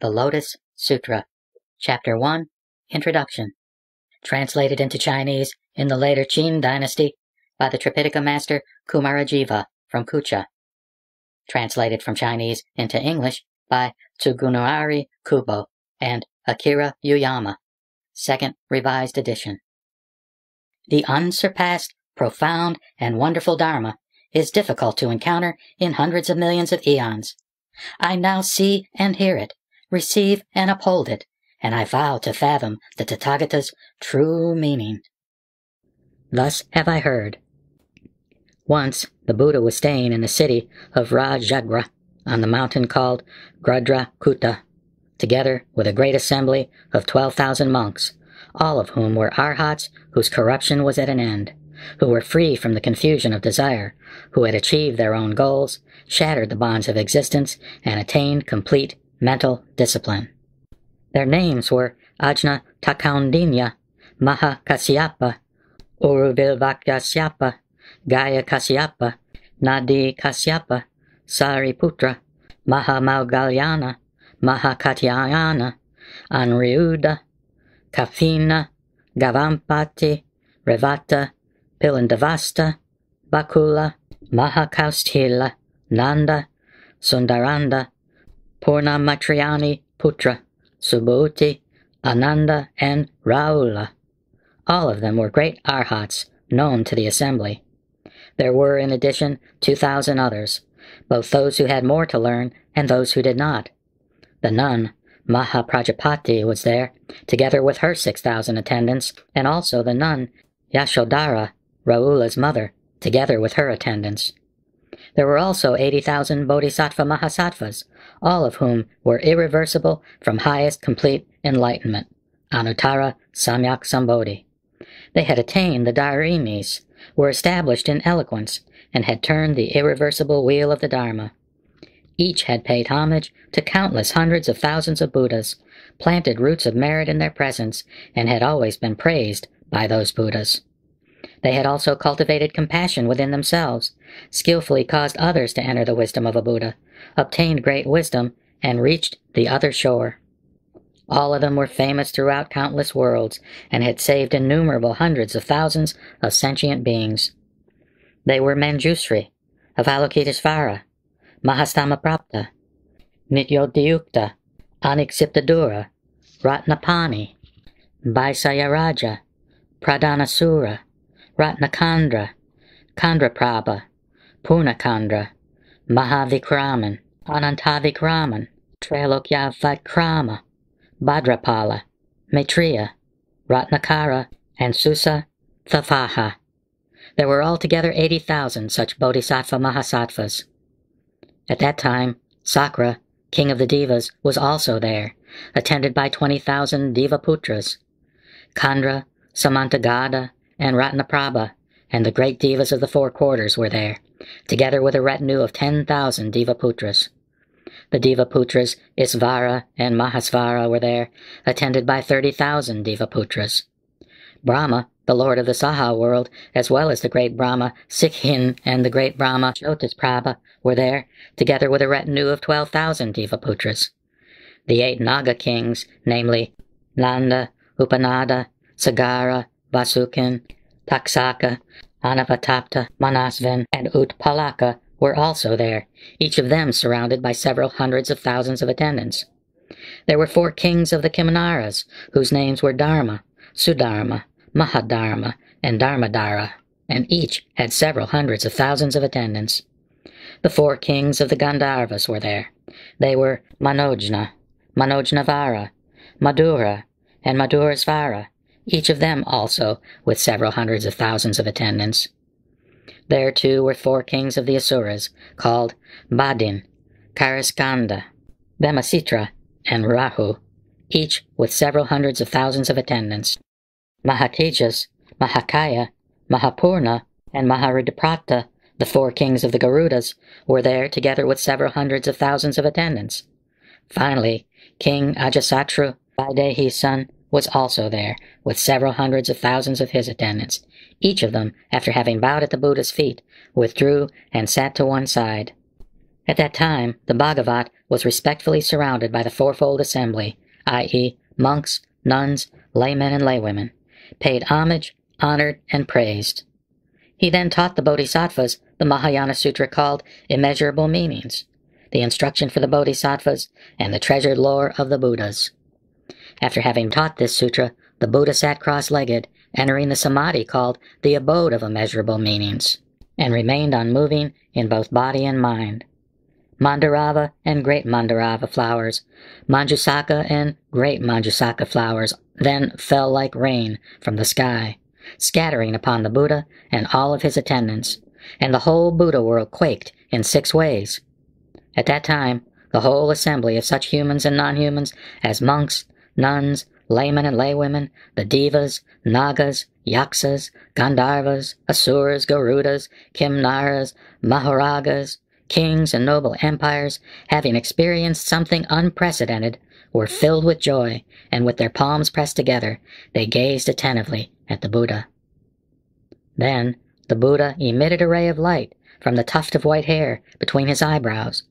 The Lotus Sutra, Chapter 1, Introduction. Translated into Chinese in the later Qin dynasty by the Tripitaka master Kumarajiva from Kucha. Translated from Chinese into English by Tsugunari Kubo and Akira Uyama. Second Revised Edition. The unsurpassed, profound, and wonderful Dharma is difficult to encounter in hundreds of millions of eons. I now see and hear it, receive and uphold it, and I vow to fathom the Tathagata's true meaning. Thus have I heard. Once the Buddha was staying in the city of Rajagra on the mountain called Gradrakuta, together with a great assembly of 12,000 monks, all of whom were arhats whose corruption was at an end, who were free from the confusion of desire, who had achieved their own goals, shattered the bonds of existence, and attained complete mental discipline. Their names were Ajna Takaundinya, Maha Kasyapa, Uruvilvakyasapa, Gaya Kasyapa, Nadi Kasyapa, Sariputra, Maha Maugalyana, Maha Katyayana, Anriuda, Kafina, Gavampati, Revata, Pilandavasta, Bakula, Mahakaustila, Nanda, Sundaranda, Purnamatriani Putra, Subhuti, Ananda, and Raula. All of them were great arhats known to the assembly. There were, in addition, 2,000 others, both those who had more to learn and those who did not. The nun, Mahaprajapati, was there, together with her 6,000 attendants, and also the nun, Yashodhara, Raula's mother, together with her attendants. There were also 80,000 bodhisattva mahasattvas, all of whom were irreversible from highest complete enlightenment, Anuttara Samyak Sambodhi. They had attained the Dharinis, were established in eloquence, and had turned the irreversible wheel of the Dharma. Each had paid homage to countless hundreds of thousands of Buddhas, planted roots of merit in their presence, and had always been praised by those Buddhas. They had also cultivated compassion within themselves, skillfully caused others to enter the wisdom of a Buddha, obtained great wisdom, and reached the other shore. All of them were famous throughout countless worlds, and had saved innumerable hundreds of thousands of sentient beings. They were Manjushri, Avalokiteshvara, Mahastamaprapta, Nityodayukta, Aniksiptadura, Ratnapani, Vaisayaraja, Pradhanasura, Ratnakandra, Kandraprabha, Purnakandra, Mahavikraman, Anantavikraman, Trailokyavikrama, Bhadrapala, Maitreya, Ratnakara, and Susa Thafaha. There were altogether 80,000 such bodhisattva mahasattvas. At that time, Sakra, king of the Devas, was also there, attended by 20,000 Devaputras. Kandra, Samantagada, and Ratnaprabha, and the great Devas of the four quarters were there, together with a retinue of 10,000 Devaputras. The Devaputras, Isvara and Mahasvara, were there, attended by 30,000 Devaputras. Brahma, the lord of the Saha world, as well as the great Brahma Sikhin and the great Brahma Jyotisprabha, were there, together with a retinue of 12,000 Devaputras. The 8 Naga kings, namely Nanda, Upanada, Sagara, Vasukin, Taksaka, Anavatapta, Manasvin, and Utpalaka, were also there, each of them surrounded by several hundreds of thousands of attendants. There were 4 kings of the Kimanaras, whose names were Dharma, Sudharma, Mahadharma, and Dharmadhara, and each had several hundreds of thousands of attendants. The 4 kings of the Gandharvas were there. They were Manojna, Manojnavara, Madhura, and Madhurasvara, each of them also with several hundreds of thousands of attendants. There, too, were 4 kings of the Asuras, called Badin, Karaskanda, Bemasitra, and Rahu, each with several hundreds of thousands of attendants. Mahatejas, Mahakaya, Mahapurna, and Maharidaprata, the 4 kings of the Garudas, were there together with several hundreds of thousands of attendants. Finally, King Ajasatru, Vaidehi's son, was also there, with several hundreds of thousands of his attendants. Each of them, after having bowed at the Buddha's feet, withdrew and sat to one side. At that time, the Bhagavat was respectfully surrounded by the fourfold assembly, i.e., monks, nuns, laymen, and laywomen, paid homage, honored, and praised. He then taught the Bodhisattvas the Mahayana Sutra called Immeasurable Meanings, the instruction for the Bodhisattvas, and the treasured lore of the Buddhas. After having taught this sutra, the Buddha sat cross-legged, entering the samadhi called the Abode of Immeasurable Meanings, and remained unmoving in both body and mind. Mandarava and Great Mandarava flowers, Manjusaka and Great Manjusaka flowers then fell like rain from the sky, scattering upon the Buddha and all of his attendants, and the whole Buddha world quaked in 6 ways. At that time, the whole assembly of such humans and non-humans as monks, nuns, laymen and laywomen, the Devas, Nagas, Yaksas, Gandharvas, Asuras, Garudas, Kimnaras, Mahoragas, kings and noble empires, having experienced something unprecedented, were filled with joy, and with their palms pressed together, they gazed attentively at the Buddha. Then the Buddha emitted a ray of light from the tuft of white hair between his eyebrows.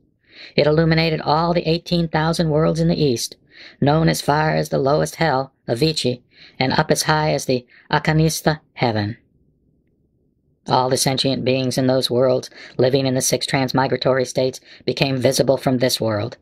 It illuminated all the 18,000 worlds in the east, known as far as the lowest hell, Avici, and up as high as the Akanistha heaven. All the sentient beings in those worlds, living in the 6 transmigratory states, became visible from this world.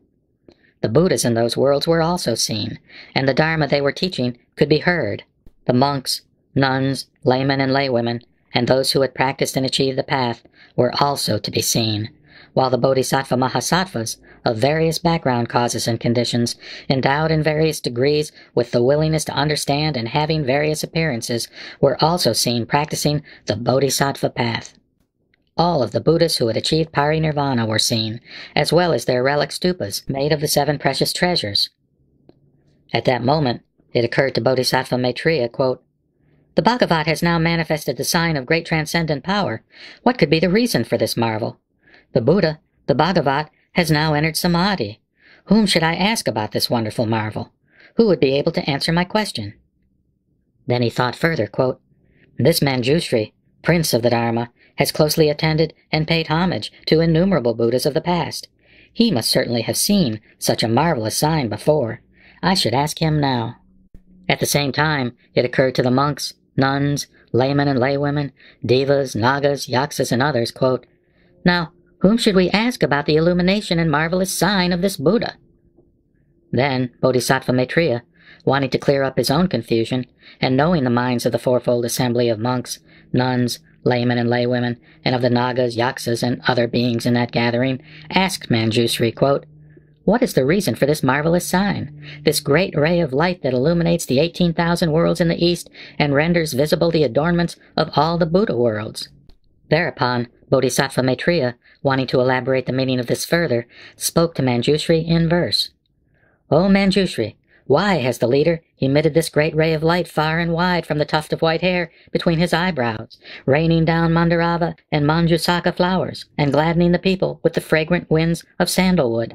The Buddhas in those worlds were also seen, and the Dharma they were teaching could be heard. The monks, nuns, laymen and laywomen, and those who had practiced and achieved the path, were also to be seen, while the Bodhisattva Mahasattvas, of various background causes and conditions, endowed in various degrees with the willingness to understand and having various appearances, were also seen practicing the Bodhisattva path. All of the Buddhas who had achieved parinirvana were seen, as well as their relic stupas made of the 7 precious treasures. At that moment, it occurred to Bodhisattva Maitreya, quote, "The Bhagavat has now manifested the sign of great transcendent power. What could be the reason for this marvel? The Buddha, the Bhagavat, has now entered samadhi. Whom should I ask about this wonderful marvel? Who would be able to answer my question?" Then he thought further, quote, "This Manjushri, prince of the Dharma, has closely attended and paid homage to innumerable Buddhas of the past. He must certainly have seen such a marvelous sign before. I should ask him now." At the same time, it occurred to the monks, nuns, laymen and laywomen, devas, nagas, yaksas, and others, quote, "Now, whom should we ask about the illumination and marvelous sign of this Buddha?" Then Bodhisattva Maitreya, wanting to clear up his own confusion, and knowing the minds of the fourfold assembly of monks, nuns, laymen and laywomen, and of the nagas, yaksas, and other beings in that gathering, asked Manjushri, quote, "What is the reason for this marvelous sign, this great ray of light that illuminates the 18,000 worlds in the east and renders visible the adornments of all the Buddha worlds?" Thereupon, Bodhisattva Maitreya, wanting to elaborate the meaning of this further, spoke to Manjushri in verse. "O Manjushri, why has the leader emitted this great ray of light far and wide from the tuft of white hair between his eyebrows, raining down Mandarava and Manjusaka flowers, and gladdening the people with the fragrant winds of sandalwood?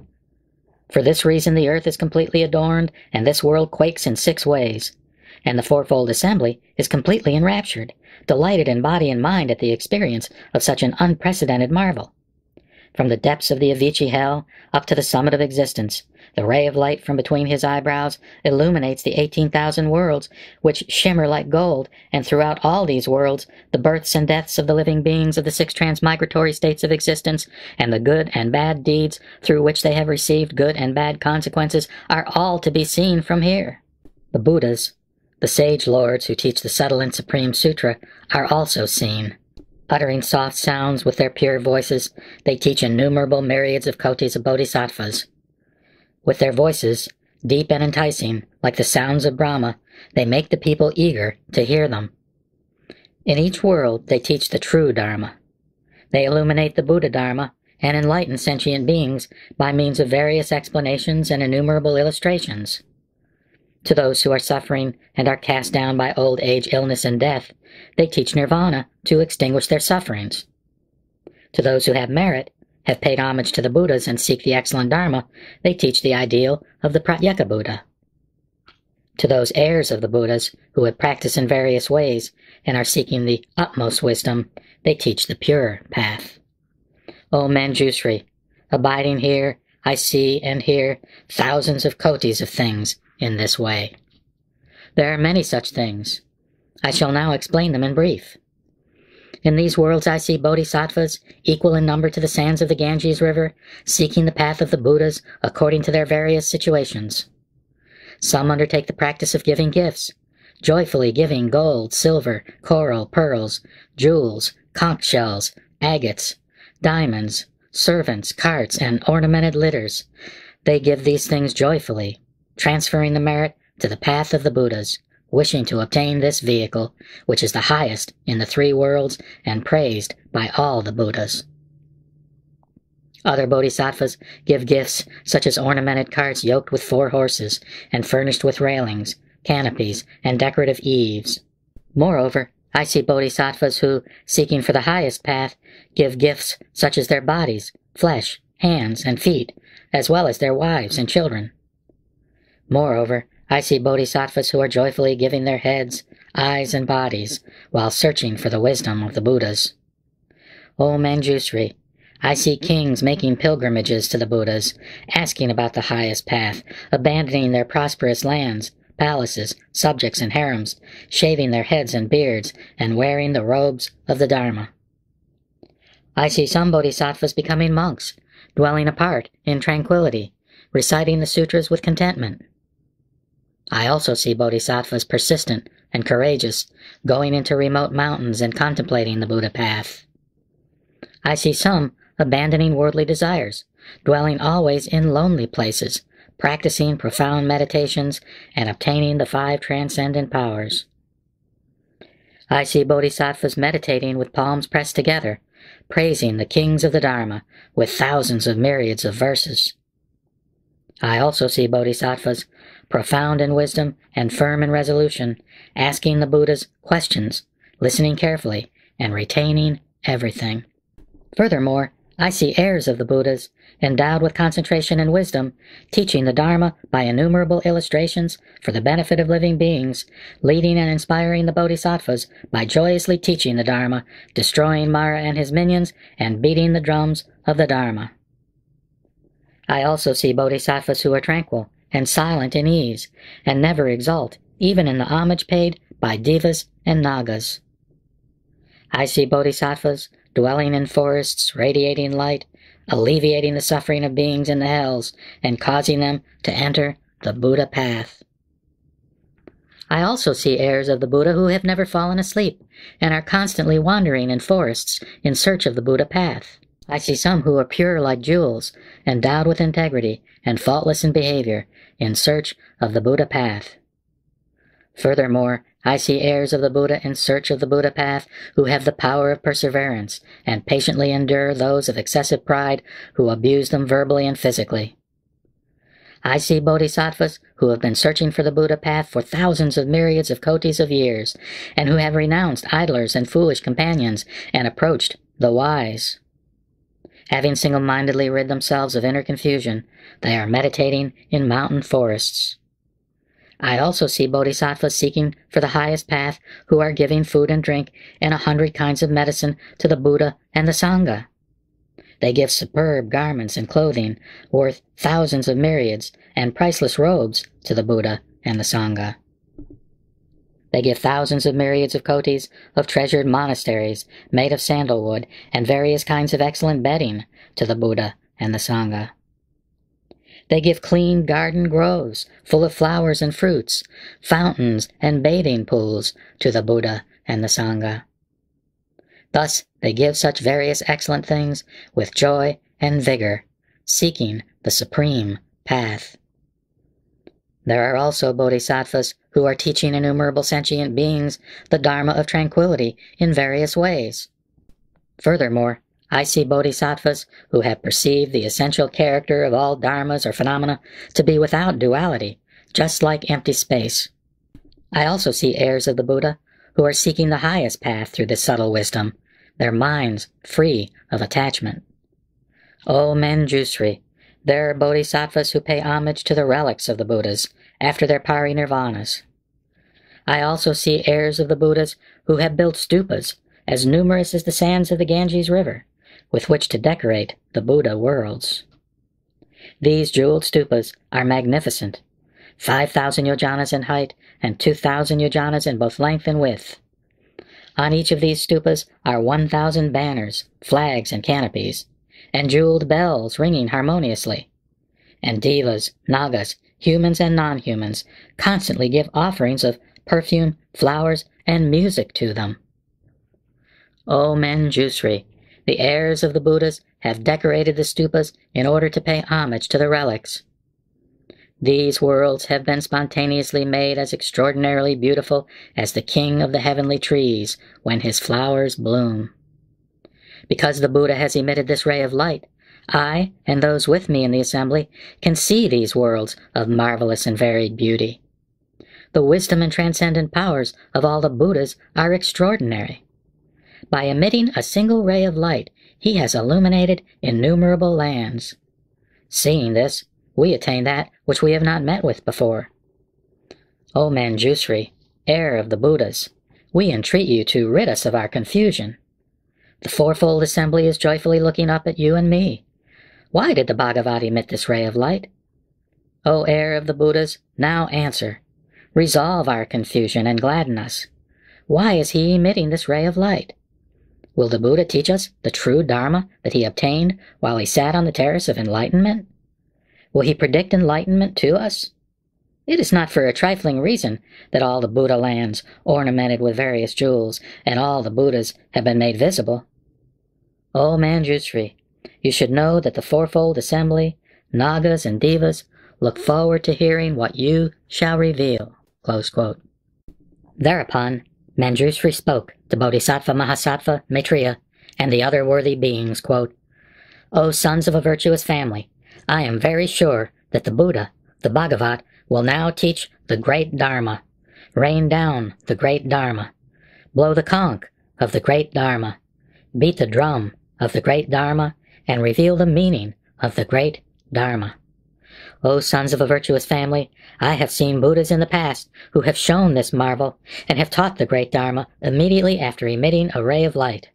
For this reason the earth is completely adorned, and this world quakes in 6 ways, and the fourfold assembly is completely enraptured, delighted in body and mind at the experience of such an unprecedented marvel. From the depths of the Avici hell up to the summit of existence, the ray of light from between his eyebrows illuminates the 18,000 worlds, which shimmer like gold, and throughout all these worlds, the births and deaths of the living beings of the 6 transmigratory states of existence, and the good and bad deeds through which they have received good and bad consequences, are all to be seen from here. The Buddhas, the sage lords who teach the subtle and supreme sutra, are also seen. Uttering soft sounds with their pure voices, they teach innumerable myriads of kotis of bodhisattvas. With their voices, deep and enticing, like the sounds of Brahma, they make the people eager to hear them. In each world, they teach the true Dharma. They illuminate the Buddha Dharma and enlighten sentient beings by means of various explanations and innumerable illustrations. To those who are suffering and are cast down by old age, illness, and death, they teach nirvana to extinguish their sufferings. To those who have merit, have paid homage to the Buddhas, and seek the excellent Dharma, they teach the ideal of the Pratyeka Buddha. To those heirs of the Buddhas who have practiced in various ways and are seeking the utmost wisdom, they teach the pure path. O Manjushri, Abiding here, I see and hear thousands of kotis of things in this way. There are many such things. I shall now explain them in brief. In these worlds I see bodhisattvas, equal in number to the sands of the Ganges River, seeking the path of the Buddhas according to their various situations. Some undertake the practice of giving gifts, joyfully giving gold, silver, coral, pearls, jewels, conch shells, agates, diamonds, servants, carts, and ornamented litters. They give these things joyfully, transferring the merit to the path of the Buddhas, wishing to obtain this vehicle, which is the highest in the three worlds and praised by all the Buddhas. Other bodhisattvas give gifts such as ornamented carts yoked with 4 horses and furnished with railings, canopies, and decorative eaves. Moreover, I see bodhisattvas who, seeking for the highest path, give gifts such as their bodies, flesh, hands, and feet, as well as their wives and children. Moreover, I see bodhisattvas who are joyfully giving their heads, eyes, and bodies while searching for the wisdom of the Buddhas. O Manjusri, I see kings making pilgrimages to the Buddhas, asking about the highest path, abandoning their prosperous lands, palaces, subjects, and harems, shaving their heads and beards, and wearing the robes of the Dharma. I see some bodhisattvas becoming monks, dwelling apart in tranquility, reciting the sutras with contentment. I also see bodhisattvas persistent and courageous, going into remote mountains and contemplating the Buddha path. I see some abandoning worldly desires, dwelling always in lonely places, practicing profound meditations and obtaining the 5 transcendent powers. I see bodhisattvas meditating with palms pressed together, praising the kings of the Dharma with thousands of myriads of verses. I also see bodhisattvas, profound in wisdom and firm in resolution, asking the Buddhas questions, listening carefully, and retaining everything. Furthermore, I see heirs of the Buddhas, endowed with concentration and wisdom, teaching the Dharma by innumerable illustrations for the benefit of living beings, leading and inspiring the bodhisattvas by joyously teaching the Dharma, destroying Mara and his minions, and beating the drums of the Dharma. I also see bodhisattvas who are tranquil and silent in ease, and never exult, even in the homage paid by devas and nagas. I see bodhisattvas dwelling in forests, radiating light, alleviating the suffering of beings in the hells, and causing them to enter the Buddha path. I also see heirs of the Buddha who have never fallen asleep, and are constantly wandering in forests in search of the Buddha path. I see some who are pure like jewels, endowed with integrity and faultless in behavior, in search of the Buddha path. Furthermore, I see heirs of the Buddha in search of the Buddha path who have the power of perseverance and patiently endure those of excessive pride who abuse them verbally and physically. I see bodhisattvas who have been searching for the Buddha path for thousands of myriads of kotis of years, and who have renounced idlers and foolish companions and approached the wise. Having single-mindedly rid themselves of inner confusion, they are meditating in mountain forests. I also see bodhisattvas seeking for the highest path who are giving food and drink and 100 kinds of medicine to the Buddha and the Sangha. They give superb garments and clothing worth thousands of myriads and priceless robes to the Buddha and the Sangha. They give thousands of myriads of kotis of treasured monasteries made of sandalwood and various kinds of excellent bedding to the Buddha and the Sangha. They give clean garden groves full of flowers and fruits, fountains and bathing pools to the Buddha and the Sangha. Thus they give such various excellent things with joy and vigor, seeking the supreme path. There are also bodhisattvas who are teaching innumerable sentient beings the Dharma of tranquility in various ways. Furthermore, I see bodhisattvas who have perceived the essential character of all dharmas or phenomena to be without duality, just like empty space. I also see heirs of the Buddha who are seeking the highest path through this subtle wisdom, their minds free of attachment. O Manjusri, there are bodhisattvas who pay homage to the relics of the Buddhas after their parinirvanas. I also see heirs of the Buddhas who have built stupas as numerous as the sands of the Ganges River, with which to decorate the Buddha worlds. These jeweled stupas are magnificent, 5,000 yojanas in height and 2,000 yojanas in both length and width. On each of these stupas are 1,000 banners, flags, and canopies, and jeweled bells ringing harmoniously. And devas, nagas, humans and non-humans constantly give offerings of perfume, flowers, and music to them. O Manjushri, the heirs of the Buddhas have decorated the stupas in order to pay homage to the relics. These worlds have been spontaneously made as extraordinarily beautiful as the king of the heavenly trees when his flowers bloom. Because the Buddha has emitted this ray of light, I, and those with me in the assembly, can see these worlds of marvelous and varied beauty. The wisdom and transcendent powers of all the Buddhas are extraordinary. By emitting a single ray of light, he has illuminated innumerable lands. Seeing this, we attain that which we have not met with before. O Manjushri, heir of the Buddhas, we entreat you to rid us of our confusion. The fourfold assembly is joyfully looking up at you and me. Why did the Bhagavat emit this ray of light? O heir of the Buddhas, now answer. Resolve our confusion and gladden us. Why is he emitting this ray of light? Will the Buddha teach us the true Dharma that he obtained while he sat on the terrace of enlightenment? Will he predict enlightenment to us? It is not for a trifling reason that all the Buddha lands, ornamented with various jewels, and all the Buddhas have been made visible. O Manjushri, you should know that the fourfold assembly, Nagas and Devas, look forward to hearing what you shall reveal." Close quote. Thereupon, Manjushri spoke to Bodhisattva Mahasattva Maitreya and the other worthy beings, quote, "O sons of a virtuous family, I am very sure that the Buddha, the Bhagavat, will now teach the great Dharma, rain down the great Dharma, blow the conch of the great Dharma, beat the drum of the great Dharma, and reveal the meaning of the great Dharma. O sons of a virtuous family, I have seen Buddhas in the past who have shown this marvel and have taught the great Dharma immediately after emitting a ray of light.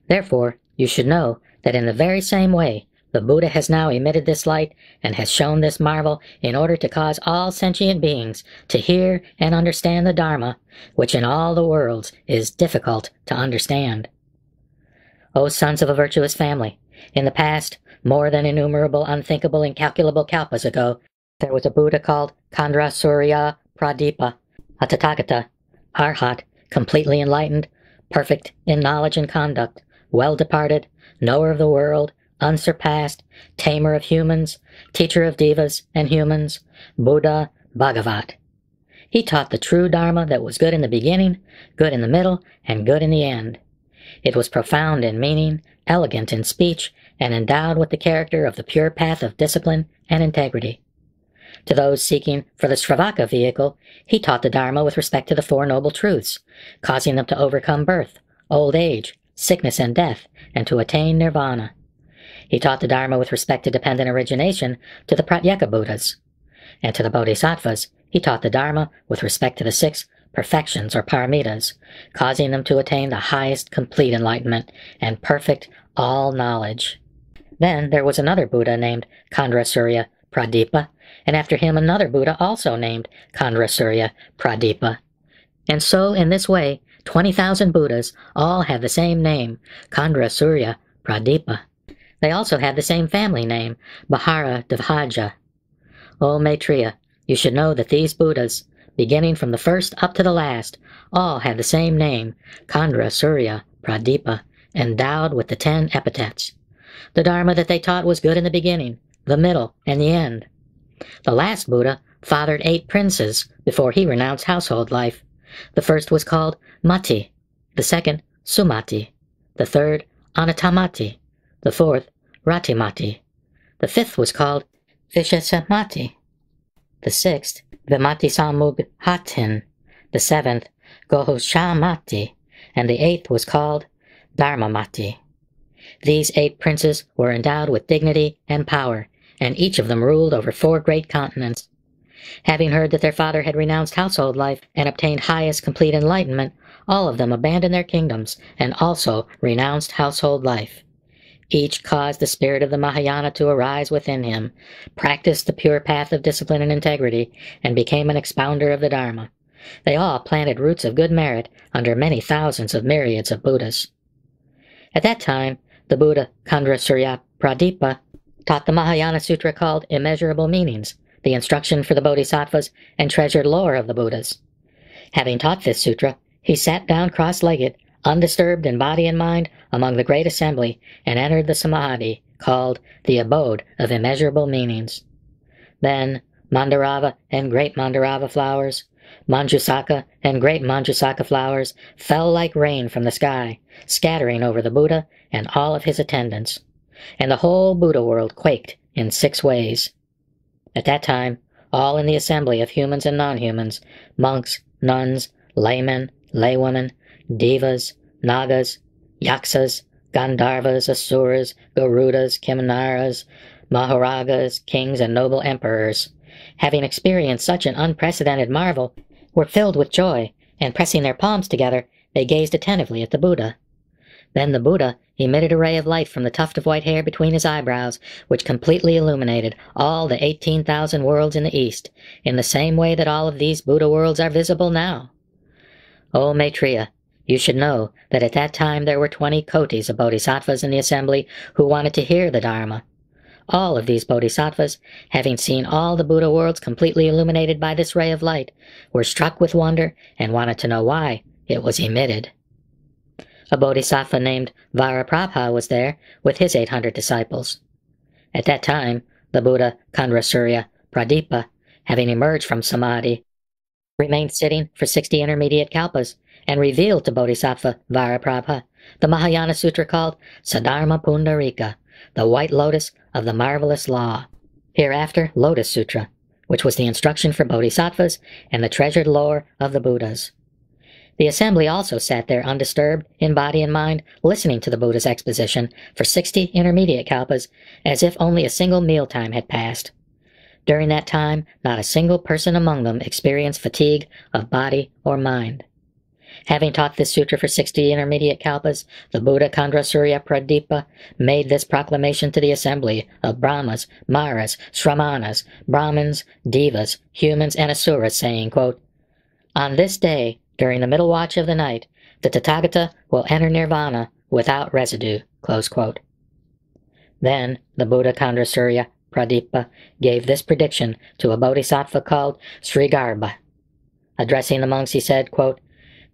Therefore, you should know that in the very same way, the Buddha has now emitted this light and has shown this marvel in order to cause all sentient beings to hear and understand the Dharma, which in all the worlds is difficult to understand. O sons of a virtuous family, in the past, more than innumerable, unthinkable, incalculable kalpas ago, there was a Buddha called Khandra Surya Pradipa, a Tathagata, Arhat, completely enlightened, perfect in knowledge and conduct, well departed, knower of the world, unsurpassed, tamer of humans, teacher of devas and humans, Buddha Bhagavat. He taught the true Dharma that was good in the beginning, good in the middle, and good in the end. It was profound in meaning, elegant in speech, and endowed with the character of the pure path of discipline and integrity. To those seeking for the Sravaka vehicle, he taught the Dharma with respect to the Four Noble Truths, causing them to overcome birth, old age, sickness, and death, and to attain nirvana. He taught the Dharma with respect to dependent origination to the Pratyeka Buddhas, and to the Bodhisattvas he taught the Dharma with respect to the 6 perfections or paramitas, causing them to attain the highest complete enlightenment and perfect all-knowledge. Then there was another Buddha named Khandra Surya Pradipa, and after him another Buddha also named Khandra Surya Pradipa. And so, in this way, 20,000 Buddhas all have the same name, Khandra Surya Pradipa. They also have the same family name, Bahara Dvaja. O Maitreya, you should know that these Buddhas, beginning from the first up to the last, all have the same name, Khandra Surya Pradipa, endowed with the 10 epithets. The Dharma that they taught was good in the beginning, the middle, and the end. The last Buddha fathered 8 princes before he renounced household life. The first was called Mati, the second Sumati, the third Anatamati, the fourth Ratimati, the fifth was called Vishasamati, the sixth Vimatisamughatin, the seventh Gohoshamati, and the 8th was called Dharmamati. These 8 princes were endowed with dignity and power, and each of them ruled over 4 great continents. Having heard that their father had renounced household life and obtained highest complete enlightenment, all of them abandoned their kingdoms and also renounced household life. Each caused the spirit of the Mahayana to arise within him, practiced the pure path of discipline and integrity, and became an expounder of the Dharma. They all planted roots of good merit under many thousands of myriads of Buddhas. At that time, the Buddha Khandra Surya Pradipa taught the Mahayana Sutra called Immeasurable Meanings, the instruction for the Bodhisattvas and treasured lore of the Buddhas. Having taught this sutra, he sat down cross-legged, undisturbed in body and mind, among the great assembly, and entered the Samadhi, called the Abode of Immeasurable Meanings. Then Mandarava and great Mandarava flowers, Manjusaka and great Manjusaka flowers fell like rain from the sky, scattering over the Buddha and all of his attendants, and the whole Buddha world quaked in 6 ways. At that time, all in the assembly of humans and non-humans, monks, nuns, laymen, laywomen, devas, nagas, yaksas, gandharvas, asuras, garudas, kimaras, maharagas, kings, and noble emperors, having experienced such an unprecedented marvel, were filled with joy, and pressing their palms together, they gazed attentively at the Buddha. Then the Buddha emitted a ray of light from the tuft of white hair between his eyebrows, which completely illuminated all the 18,000 worlds in the east, in the same way that all of these Buddha worlds are visible now. O Maitreya, you should know that at that time there were 20 kotis of bodhisattvas in the assembly who wanted to hear the Dharma. All of these bodhisattvas, having seen all the Buddha worlds completely illuminated by this ray of light, were struck with wonder and wanted to know why it was emitted. A bodhisattva named Varaprabha was there with his 800 disciples. At that time, the Buddha Khandra Surya Pradipa, having emerged from Samadhi, remained sitting for 60 intermediate kalpas, and revealed to Bodhisattva Varaprabha the Mahayana Sutra called Saddharma Pundarika, the White Lotus of the Marvelous Law, hereafter Lotus Sutra, which was the instruction for Bodhisattvas and the treasured lore of the Buddhas. The assembly also sat there undisturbed in body and mind, listening to the Buddha's exposition for 60 intermediate kalpas, as if only a single mealtime had passed. During that time, not a single person among them experienced fatigue of body or mind. Having taught this sutra for 60 intermediate kalpas, the Buddha Khandra Surya Pradipa made this proclamation to the assembly of Brahmas, Maras, Shramanas, Brahmins, Devas, humans, and Asuras, saying, quote, "On this day, during the middle watch of the night, the Tathagata will enter nirvana without residue." Close quote. Then the Buddha Khandra Surya Pradipa gave this prediction to a bodhisattva called Srigarbha. Addressing the monks, he said, quote,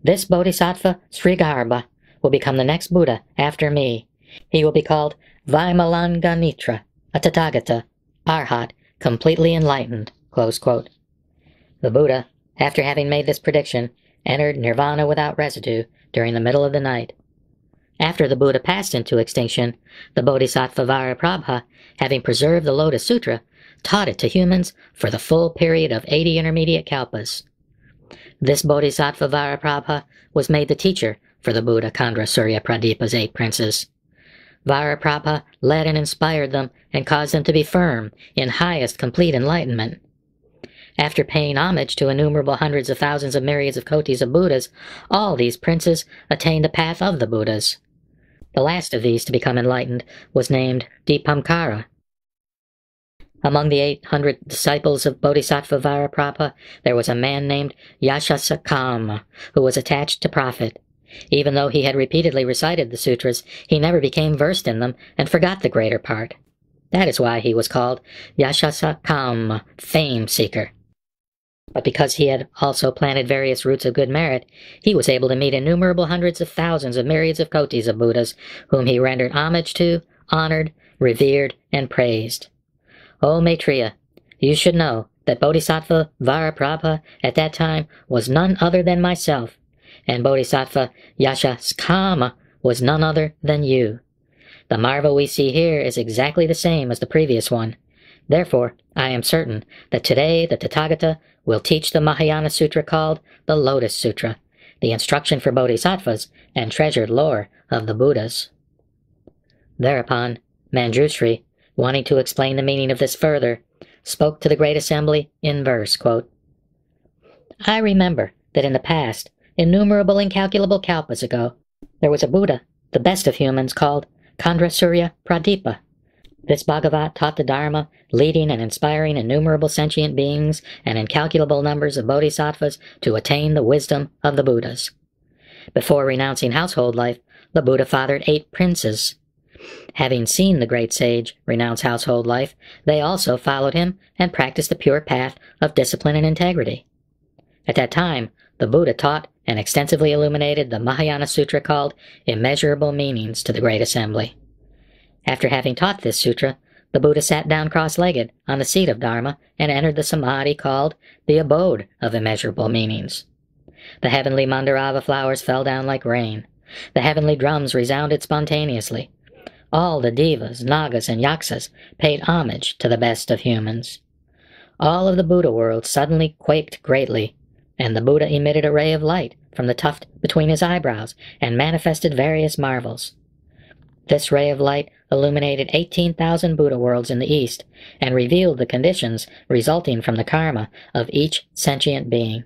"This bodhisattva, Srigarbha, will become the next Buddha after me. He will be called Vaimalanganitra, a Tathagata, Arhat, completely enlightened." Close quote. The Buddha, after having made this prediction, entered nirvana without residue during the middle of the night. After the Buddha passed into extinction, the Bodhisattva Varaprabha, having preserved the Lotus Sutra, taught it to humans for the full period of 80 intermediate kalpas. This Bodhisattva Varaprabha was made the teacher for the Buddha Khandra Surya Pradipa's 8 princes. Varaprabha led and inspired them and caused them to be firm in highest complete enlightenment. After paying homage to innumerable hundreds of thousands of myriads of kotis of Buddhas, all these princes attained the path of the Buddhas. The last of these to become enlightened was named Dipamkara. Among the 800 disciples of Bodhisattva Varaprabha, there was a man named Yashasakama, who was attached to profit. Even though he had repeatedly recited the sutras, he never became versed in them and forgot the greater part. That is why he was called Yashasakama, fame seeker. But because he had also planted various roots of good merit, he was able to meet innumerable hundreds of thousands of myriads of kotis of Buddhas, whom he rendered homage to, honored, revered, and praised. O Maitreya, you should know that Bodhisattva Varaprabha at that time was none other than myself, and Bodhisattva Yashasakama was none other than you. The marvel we see here is exactly the same as the previous one. Therefore, I am certain that today the Tathagata will teach the Mahayana Sutra called the Lotus Sutra, the instruction for bodhisattvas and treasured lore of the Buddhas. Thereupon, Manjushri, wanting to explain the meaning of this further, spoke to the great assembly in verse, quote, "I remember that in the past, innumerable incalculable kalpas ago, there was a Buddha, the best of humans, called Khandra Surya Pradipa. This Bhagavat taught the Dharma, leading and inspiring innumerable sentient beings and incalculable numbers of bodhisattvas to attain the wisdom of the Buddhas. Before renouncing household life, the Buddha fathered 8 princes. Having seen the great sage renounce household life, they also followed him and practiced the pure path of discipline and integrity. At that time, the Buddha taught and extensively illuminated the Mahayana Sutra called Immeasurable Meanings to the Great Assembly. After having taught this sutra, the Buddha sat down cross-legged on the seat of Dharma and entered the samadhi called the Abode of Immeasurable Meanings. The heavenly mandarava flowers fell down like rain. The heavenly drums resounded spontaneously. All the devas, nagas, and yaksas paid homage to the best of humans. All of the Buddha world suddenly quaked greatly, and the Buddha emitted a ray of light from the tuft between his eyebrows and manifested various marvels. This ray of light illuminated 18,000 Buddha worlds in the east and revealed the conditions resulting from the karma of each sentient being.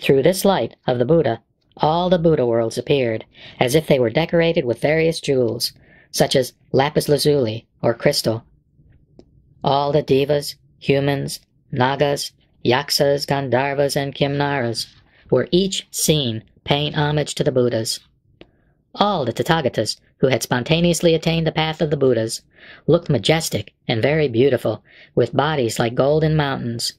Through this light of the Buddha, all the Buddha worlds appeared, as if they were decorated with various jewels, such as lapis lazuli or crystal. All the devas, humans, nagas, yaksas, gandharvas, and kimnaras were each seen paying homage to the Buddhas. All the Tathagatas who had spontaneously attained the path of the Buddhas looked majestic and very beautiful, with bodies like golden mountains.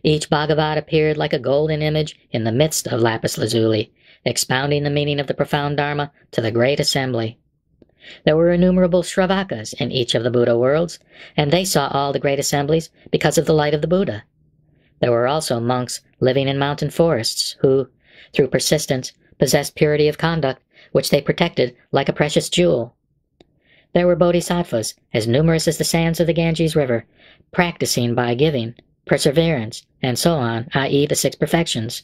Each Bhagavat appeared like a golden image in the midst of lapis lazuli, expounding the meaning of the profound Dharma to the great assembly. There were innumerable Shravakas in each of the Buddha worlds, and they saw all the great assemblies because of the light of the Buddha. There were also monks living in mountain forests who, through persistence, possessed purity of conduct, which they protected like a precious jewel. There were bodhisattvas, as numerous as the sands of the Ganges River, practicing by giving, perseverance, and so on, i.e. the 6 perfections,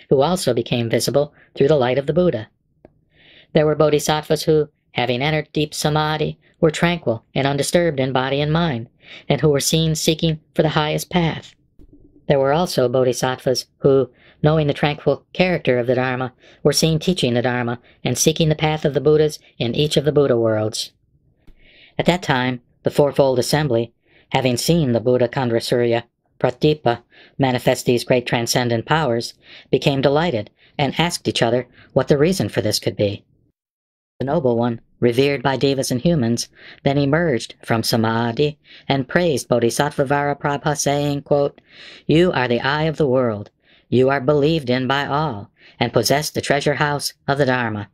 who also became visible through the light of the Buddha. There were bodhisattvas who, having entered deep samadhi, were tranquil and undisturbed in body and mind, and who were seen seeking for the highest path. There were also bodhisattvas who, knowing the tranquil character of the Dharma, were seen teaching the Dharma and seeking the path of the Buddhas in each of the Buddha worlds. At that time, the fourfold assembly, having seen the Buddha Khandra Surya Pratipa manifest these great transcendent powers, became delighted and asked each other what the reason for this could be. The noble one, revered by devas and humans, then emerged from samadhi and praised Bodhisattva Varaprabha, saying, quote, "You are the eye of the world. You are believed in by all, and possess the treasure house of the Dharma.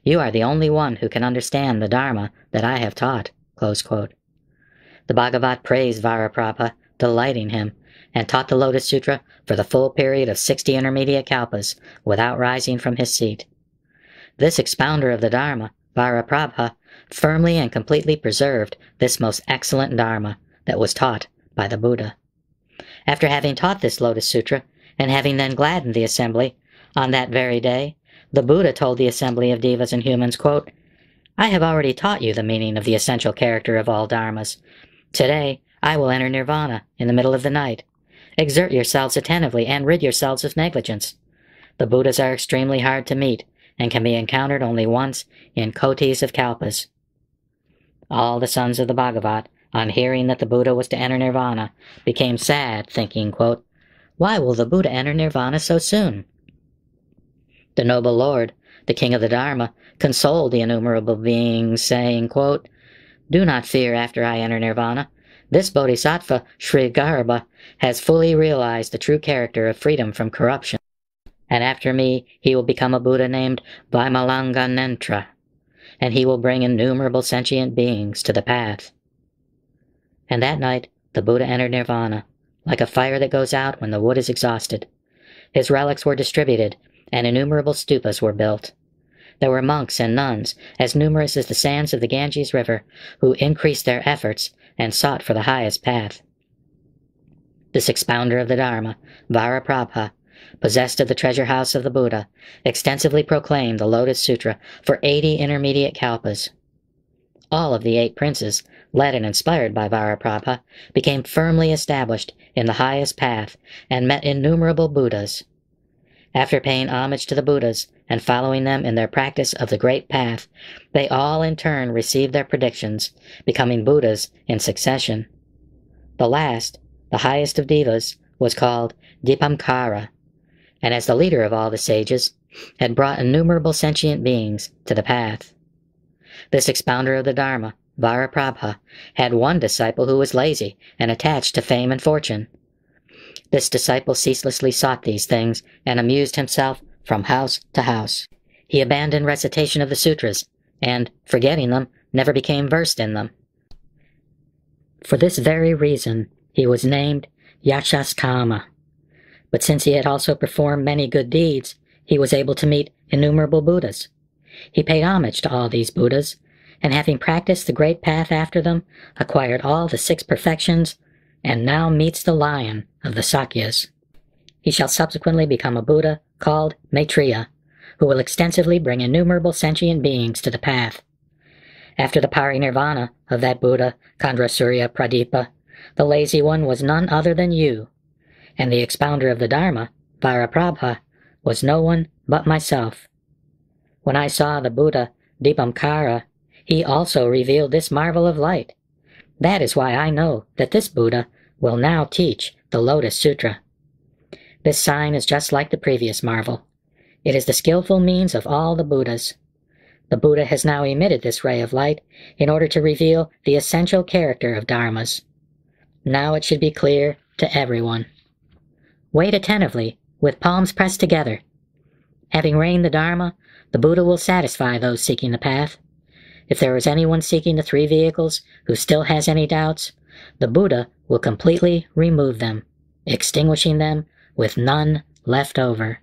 You are the only one who can understand the Dharma that I have taught." Close quote. The Bhagavat praised Varaprabha, delighting him, and taught the Lotus Sutra for the full period of 60 intermediate kalpas without rising from his seat. This expounder of the Dharma, Varaprabha, firmly and completely preserved this most excellent Dharma that was taught by the Buddha. After having taught this Lotus Sutra, and having then gladdened the assembly, on that very day, the Buddha told the assembly of devas and humans, quote, "I have already taught you the meaning of the essential character of all dharmas. Today, I will enter nirvana in the middle of the night. Exert yourselves attentively and rid yourselves of negligence. The Buddhas are extremely hard to meet, and can be encountered only once in kotis of kalpas." All the sons of the Bhagavat, on hearing that the Buddha was to enter nirvana, became sad, thinking, quote, "Why will the Buddha enter nirvana so soon?" The noble Lord, the king of the Dharma, consoled the innumerable beings, saying, quote, "Do not fear after I enter nirvana. This Bodhisattva, Sri Garbha, has fully realized the true character of freedom from corruption, and after me he will become a Buddha named Vaimalanganentra, and he will bring innumerable sentient beings to the path." And that night the Buddha entered nirvana, like a fire that goes out when the wood is exhausted. His relics were distributed, and innumerable stupas were built. There were monks and nuns, as numerous as the sands of the Ganges River, who increased their efforts and sought for the highest path. This expounder of the Dharma, Varaprabha, possessed of the treasure house of the Buddha, extensively proclaimed the Lotus Sutra for 80 intermediate kalpas. All of the 8 princes, led and inspired by Varaprabha, became firmly established in the highest path and met innumerable Buddhas. After paying homage to the Buddhas and following them in their practice of the Great Path, they all in turn received their predictions, becoming Buddhas in succession. The last, the highest of Devas, was called Dipamkara, and as the leader of all the sages, had brought innumerable sentient beings to the path. This expounder of the Dharma, Vajraprabha, had one disciple who was lazy and attached to fame and fortune. This disciple ceaselessly sought these things and amused himself from house to house. He abandoned recitation of the sutras, and, forgetting them, never became versed in them. For this very reason, he was named Yashaskama. But since he had also performed many good deeds, he was able to meet innumerable Buddhas. He paid homage to all these Buddhas, and having practiced the great path after them, acquired all the 6 perfections, and now meets the lion of the Sakyas. He shall subsequently become a Buddha called Maitreya, who will extensively bring innumerable sentient beings to the path. After the parinirvana of that Buddha, Chandrasurya Pradipa, the lazy one was none other than you, and the expounder of the Dharma, Vajraprabha, was no one but myself. When I saw the Buddha Dipamkara, he also revealed this marvel of light. That is why I know that this Buddha will now teach the Lotus Sutra. This sign is just like the previous marvel. It is the skillful means of all the Buddhas. The Buddha has now emitted this ray of light in order to reveal the essential character of dharmas. Now it should be clear to everyone. Wait attentively, with palms pressed together. Having reigned the Dharma, the Buddha will satisfy those seeking the path. If there is anyone seeking the 3 vehicles who still has any doubts, the Buddha will completely remove them, extinguishing them with none left over.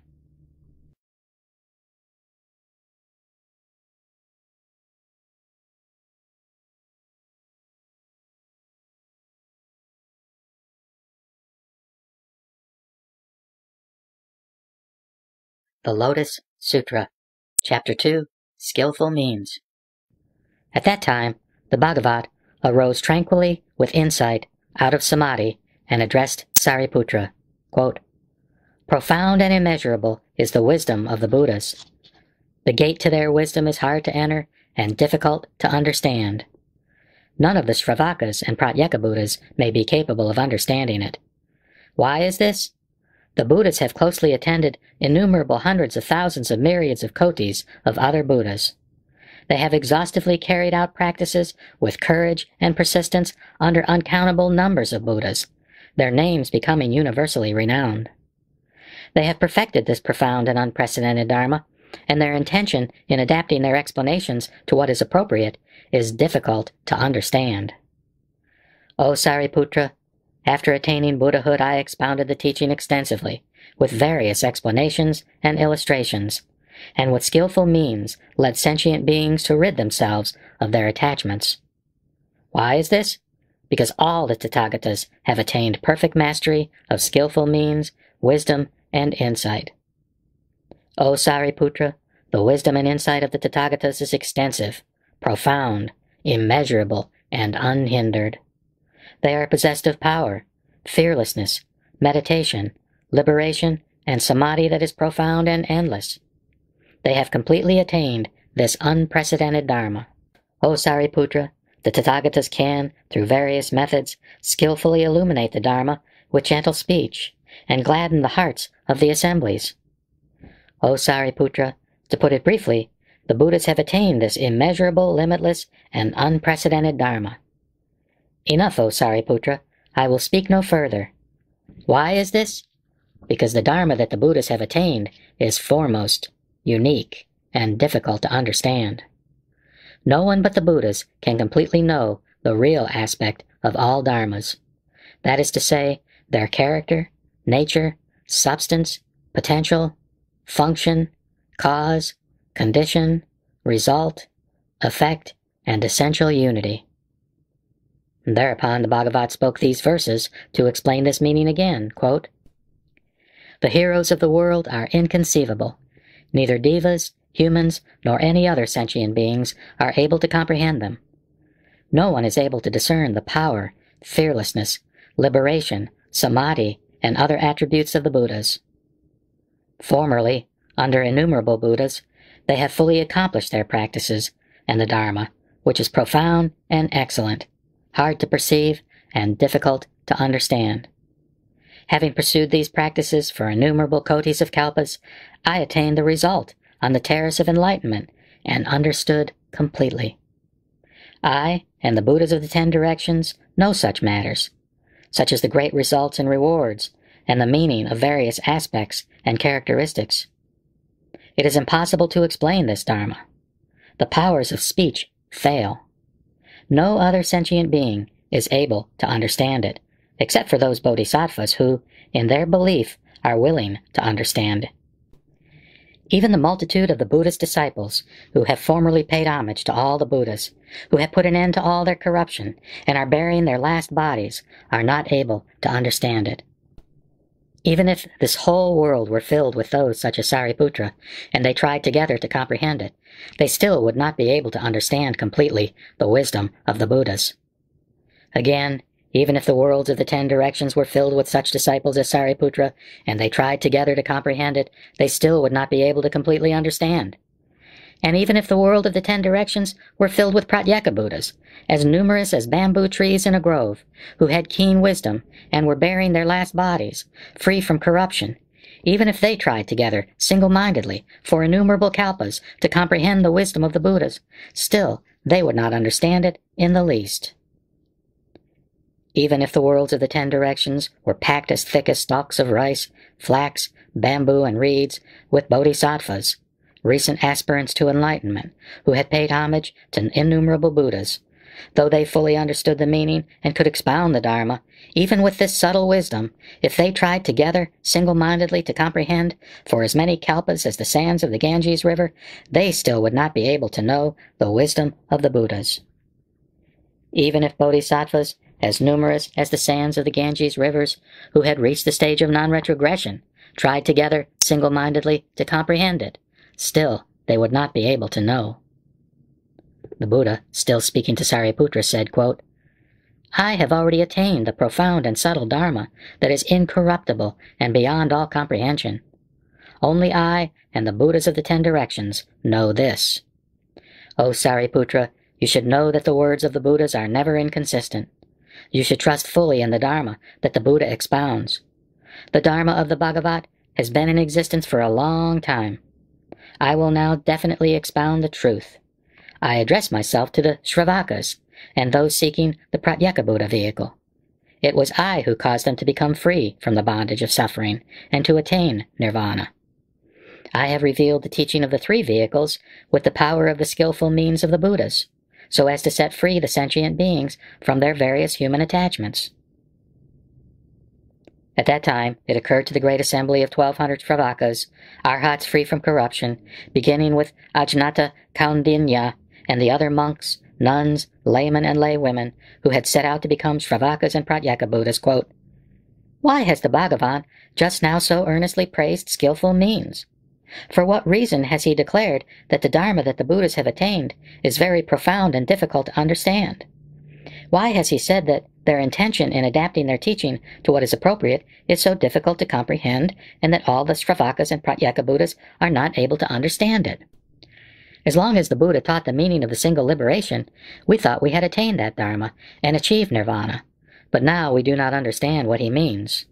The Lotus Sutra, Chapter 2, Skillful Means. At that time, the Bhagavat arose tranquilly with insight out of samadhi and addressed Sariputra, quote, "Profound and immeasurable is the wisdom of the Buddhas. The gate to their wisdom is hard to enter and difficult to understand. None of the Shravakas and Pratyeka Buddhas may be capable of understanding it. Why is this? The Buddhas have closely attended innumerable hundreds of thousands of myriads of kotis of other Buddhas. They have exhaustively carried out practices with courage and persistence under uncountable numbers of Buddhas, their names becoming universally renowned. They have perfected this profound and unprecedented Dharma, and their intention in adapting their explanations to what is appropriate is difficult to understand. O Sariputra, after attaining Buddhahood, I expounded the teaching extensively, with various explanations and illustrations, and with skillful means led sentient beings to rid themselves of their attachments. Why is this? Because all the Tathagatas have attained perfect mastery of skillful means, wisdom, and insight. O Sariputra, the wisdom and insight of the Tathagatas is extensive, profound, immeasurable, and unhindered. They are possessed of power, fearlessness, meditation, liberation, and samadhi that is profound and endless. They have completely attained this unprecedented Dharma. O Sariputra, the Tathagatas can, through various methods, skillfully illuminate the Dharma with gentle speech, and gladden the hearts of the assemblies. O Sariputra, to put it briefly, the Buddhas have attained this immeasurable, limitless, and unprecedented Dharma. Enough, O Sariputra, I will speak no further. Why is this? Because the Dharma that the Buddhas have attained is foremost, unique, and difficult to understand. No one but the Buddhas can completely know the real aspect of all Dharmas. That is to say, their character, nature, substance, potential, function, cause, condition, result, effect, and essential unity. Thereupon the Bhagavat spoke these verses to explain this meaning again, quote, "The heroes of the world are inconceivable. Neither devas, humans, nor any other sentient beings are able to comprehend them. No one is able to discern the power, fearlessness, liberation, samadhi, and other attributes of the Buddhas. Formerly, under innumerable Buddhas, they have fully accomplished their practices and the Dharma, which is profound and excellent, hard to perceive and difficult to understand. Having pursued these practices for innumerable kotis of kalpas, I attained the result on the terrace of enlightenment and understood completely. I and the Buddhas of the 10 directions know such matters, such as the great results and rewards, and the meaning of various aspects and characteristics. It is impossible to explain this Dharma. The powers of speech fail. No other sentient being is able to understand it, except for those bodhisattvas who, in their belief, are willing to understand. Even the multitude of the Buddha's disciples, who have formerly paid homage to all the Buddhas, who have put an end to all their corruption, and are burying their last bodies, are not able to understand it. Even if this whole world were filled with those such as Sariputra, and they tried together to comprehend it, they still would not be able to understand completely the wisdom of the Buddhas. Again, even if the worlds of the 10 directions were filled with such disciples as Sariputra, and they tried together to comprehend it, they still would not be able to completely understand. And even if the world of the 10 directions were filled with Pratyeka Buddhas, as numerous as bamboo trees in a grove, who had keen wisdom and were burying their last bodies, free from corruption, even if they tried together, single-mindedly, for innumerable kalpas to comprehend the wisdom of the Buddhas, still they would not understand it in the least. Even if the worlds of the 10 directions were packed as thick as stalks of rice, flax, bamboo, and reeds, with bodhisattvas, recent aspirants to enlightenment, who had paid homage to innumerable Buddhas, though they fully understood the meaning and could expound the Dharma, even with this subtle wisdom, if they tried together, single-mindedly, to comprehend, for as many kalpas as the sands of the Ganges River, they still would not be able to know the wisdom of the Buddhas. Even if bodhisattvas, as numerous as the sands of the Ganges rivers, who had reached the stage of non-retrogression, tried together, single-mindedly, to comprehend it, still they would not be able to know. The Buddha, still speaking to Sariputra, said, quote, I have already attained the profound and subtle Dharma that is incorruptible and beyond all comprehension. Only I and the Buddhas of the 10 directions know this. O Sariputra, you should know that the words of the Buddhas are never inconsistent. You should trust fully in the Dharma that the Buddha expounds. The Dharma of the Bhagavat has been in existence for a long time. I will now definitely expound the truth. I address myself to the Shravakas and those seeking the Pratyeka Buddha vehicle. It was I who caused them to become free from the bondage of suffering and to attain nirvana. I have revealed the teaching of the 3 vehicles with the power of the skillful means of the Buddhas, so as to set free the sentient beings from their various human attachments. At that time, it occurred to the great assembly of 1,200 Shravakas, arhats free from corruption, beginning with Ajnata Kaundinya and the other monks, nuns, laymen, and laywomen, who had set out to become Shravakas and Pratyeka Buddhas, quote, Why has the Bhagavan just now so earnestly praised skillful means? For what reason has he declared that the Dharma that the Buddhas have attained is very profound and difficult to understand? Why has he said that their intention in adapting their teaching to what is appropriate is so difficult to comprehend, and that all the Shravakas and Pratyeka Buddhas are not able to understand it? As long as the Buddha taught the meaning of the single liberation, we thought we had attained that Dharma and achieved nirvana, but now we do not understand what he means.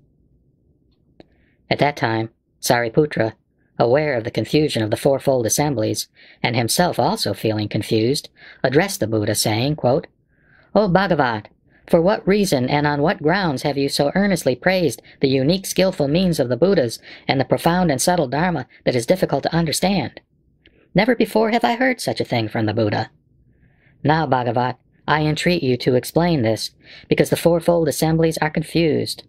At that time, Sariputra, aware of the confusion of the 4-fold assemblies, and himself also feeling confused, addressed the Buddha, saying, quote, O Bhagavat, for what reason and on what grounds have you so earnestly praised the unique skillful means of the Buddhas and the profound and subtle Dharma that is difficult to understand? Never before have I heard such a thing from the Buddha. Now, Bhagavat, I entreat you to explain this, because the 4-fold assemblies are confused.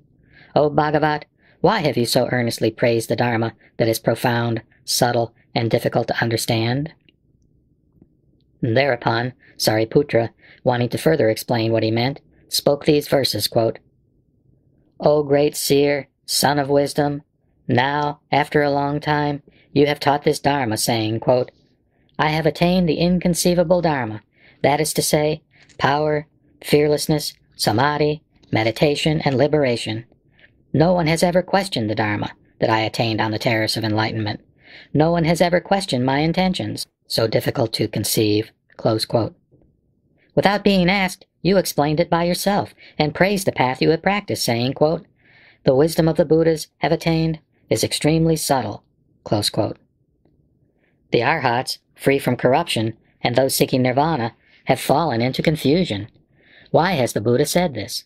O Bhagavat, why have you so earnestly praised the Dharma that is profound, subtle, and difficult to understand? And thereupon, Sariputra, wanting to further explain what he meant, spoke these verses, quote, O great seer, son of wisdom, now, after a long time, you have taught this Dharma, saying, quote, I have attained the inconceivable Dharma, that is to say, power, fearlessness, samadhi, meditation, and liberation. No one has ever questioned the Dharma that I attained on the terrace of enlightenment. No one has ever questioned my intentions, so difficult to conceive." Close quote. "Without being asked, you explained it by yourself, and praised the path you have practiced, saying, quote, 'The wisdom of the Buddhas have attained is extremely subtle.'" Close quote. The arhats, free from corruption, and those seeking nirvana, have fallen into confusion. Why has the Buddha said this?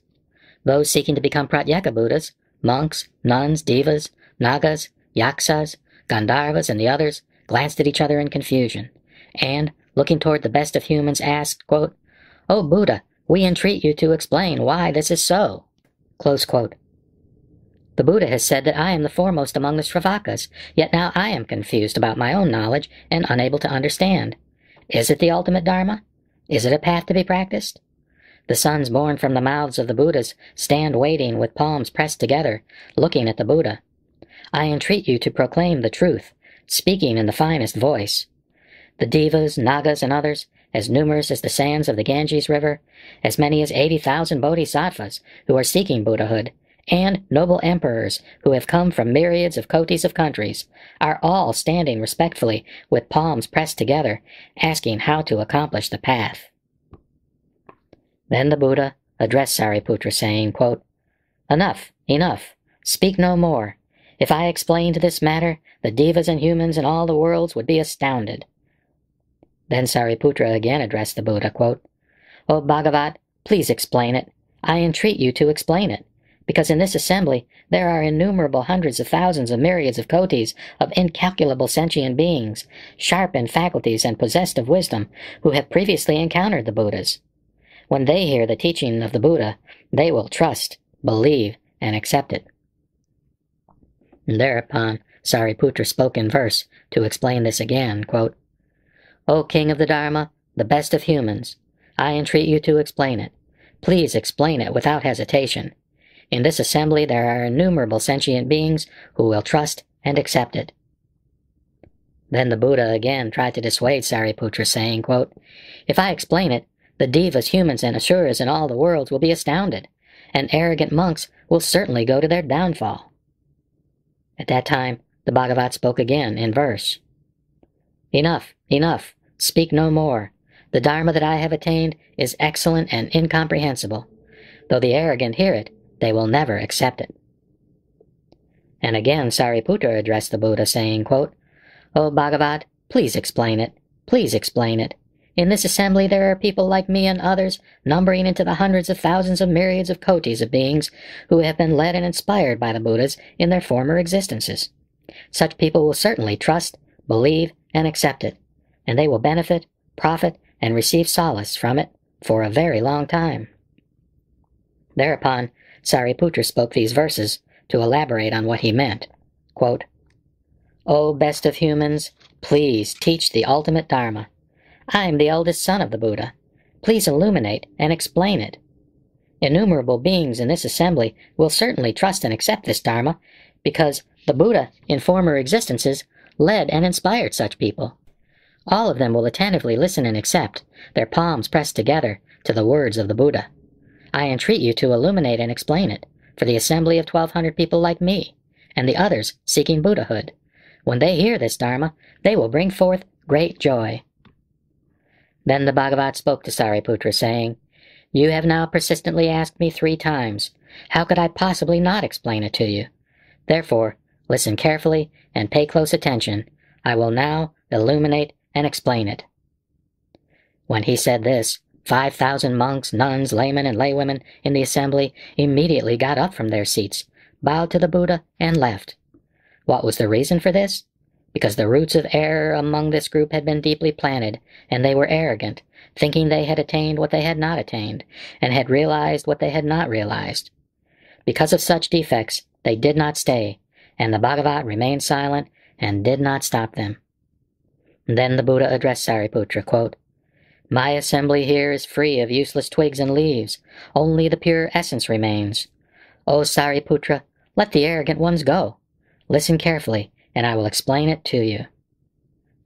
Those seeking to become pratyeka Buddhas, monks, nuns, devas, nagas, yaksas, gandharvas, and the others, glanced at each other in confusion, and, looking toward the best of humans, asked, quote, "O Buddha, we entreat you to explain why this is so." Close quote. The Buddha has said that I am the foremost among the Shravakas, yet now I am confused about my own knowledge and unable to understand. Is it the ultimate Dharma? Is it a path to be practiced? The sons born from the mouths of the Buddhas stand waiting with palms pressed together, looking at the Buddha. I entreat you to proclaim the truth, speaking in the finest voice. The Devas, Nagas, and others, as numerous as the sands of the Ganges River, as many as 80,000 bodhisattvas who are seeking Buddhahood, and noble emperors who have come from myriads of kotis of countries, are all standing respectfully with palms pressed together, asking how to accomplish the path. Then the Buddha addressed Sariputra, saying, quote, "Enough, enough, speak no more. If I explained this matter, the devas and humans in all the worlds would be astounded." Then Sariputra again addressed the Buddha, quote, "O Bhagavat, please explain it. I entreat you to explain it, because in this assembly there are innumerable hundreds of thousands of myriads of kotis of incalculable sentient beings, sharp in faculties and possessed of wisdom, who have previously encountered the Buddhas. When they hear the teaching of the Buddha, they will trust, believe, and accept it." And thereupon Sariputra spoke in verse to explain this again, quote, "O King of the Dharma, the best of humans, I entreat you to explain it. Please explain it without hesitation. In this assembly there are innumerable sentient beings who will trust and accept it." Then the Buddha again tried to dissuade Sariputra, saying, quote, "If I explain it, the devas, humans, and asuras in all the worlds will be astounded, and arrogant monks will certainly go to their downfall." At that time, the Bhagavat spoke again in verse. "Enough, enough, speak no more. The Dharma that I have attained is excellent and incomprehensible. Though the arrogant hear it, they will never accept it." And again Sariputra addressed the Buddha, saying, quote, "O Bhagavat, please explain it. Please explain it. In this assembly there are people like me and others, numbering into the hundreds of thousands of myriads of kotis of beings, who have been led and inspired by the Buddhas in their former existences. Such people will certainly trust, believe, and accept it, and they will benefit, profit, and receive solace from it for a very long time." Thereupon Sariputra spoke these verses to elaborate on what he meant. Quote, "O best of humans, please teach the ultimate Dharma. I am the eldest son of the Buddha. Please illuminate and explain it. Innumerable beings in this assembly will certainly trust and accept this Dharma, because the Buddha, in former existences, led and inspired such people. All of them will attentively listen and accept, their palms pressed together, to the words of the Buddha. I entreat you to illuminate and explain it, for the assembly of 1,200 people like me, and the others seeking Buddhahood. When they hear this Dharma, they will bring forth great joy." Then the Bhagavat spoke to Sariputra, saying, "You have now persistently asked me 3 times. How could I possibly not explain it to you? Therefore, listen carefully and pay close attention. I will now illuminate and explain it." When he said this, 5,000 monks, nuns, laymen, and laywomen in the assembly immediately got up from their seats, bowed to the Buddha, and left. What was the reason for this? Because the roots of error among this group had been deeply planted, and they were arrogant, thinking they had attained what they had not attained, and had realized what they had not realized. Because of such defects, they did not stay, and the Bhagavat remained silent and did not stop them. Then the Buddha addressed Sariputra, quote, "My assembly here is free of useless twigs and leaves. Only the pure essence remains. O Sariputra, let the arrogant ones go. Listen carefully, and I will explain it to you."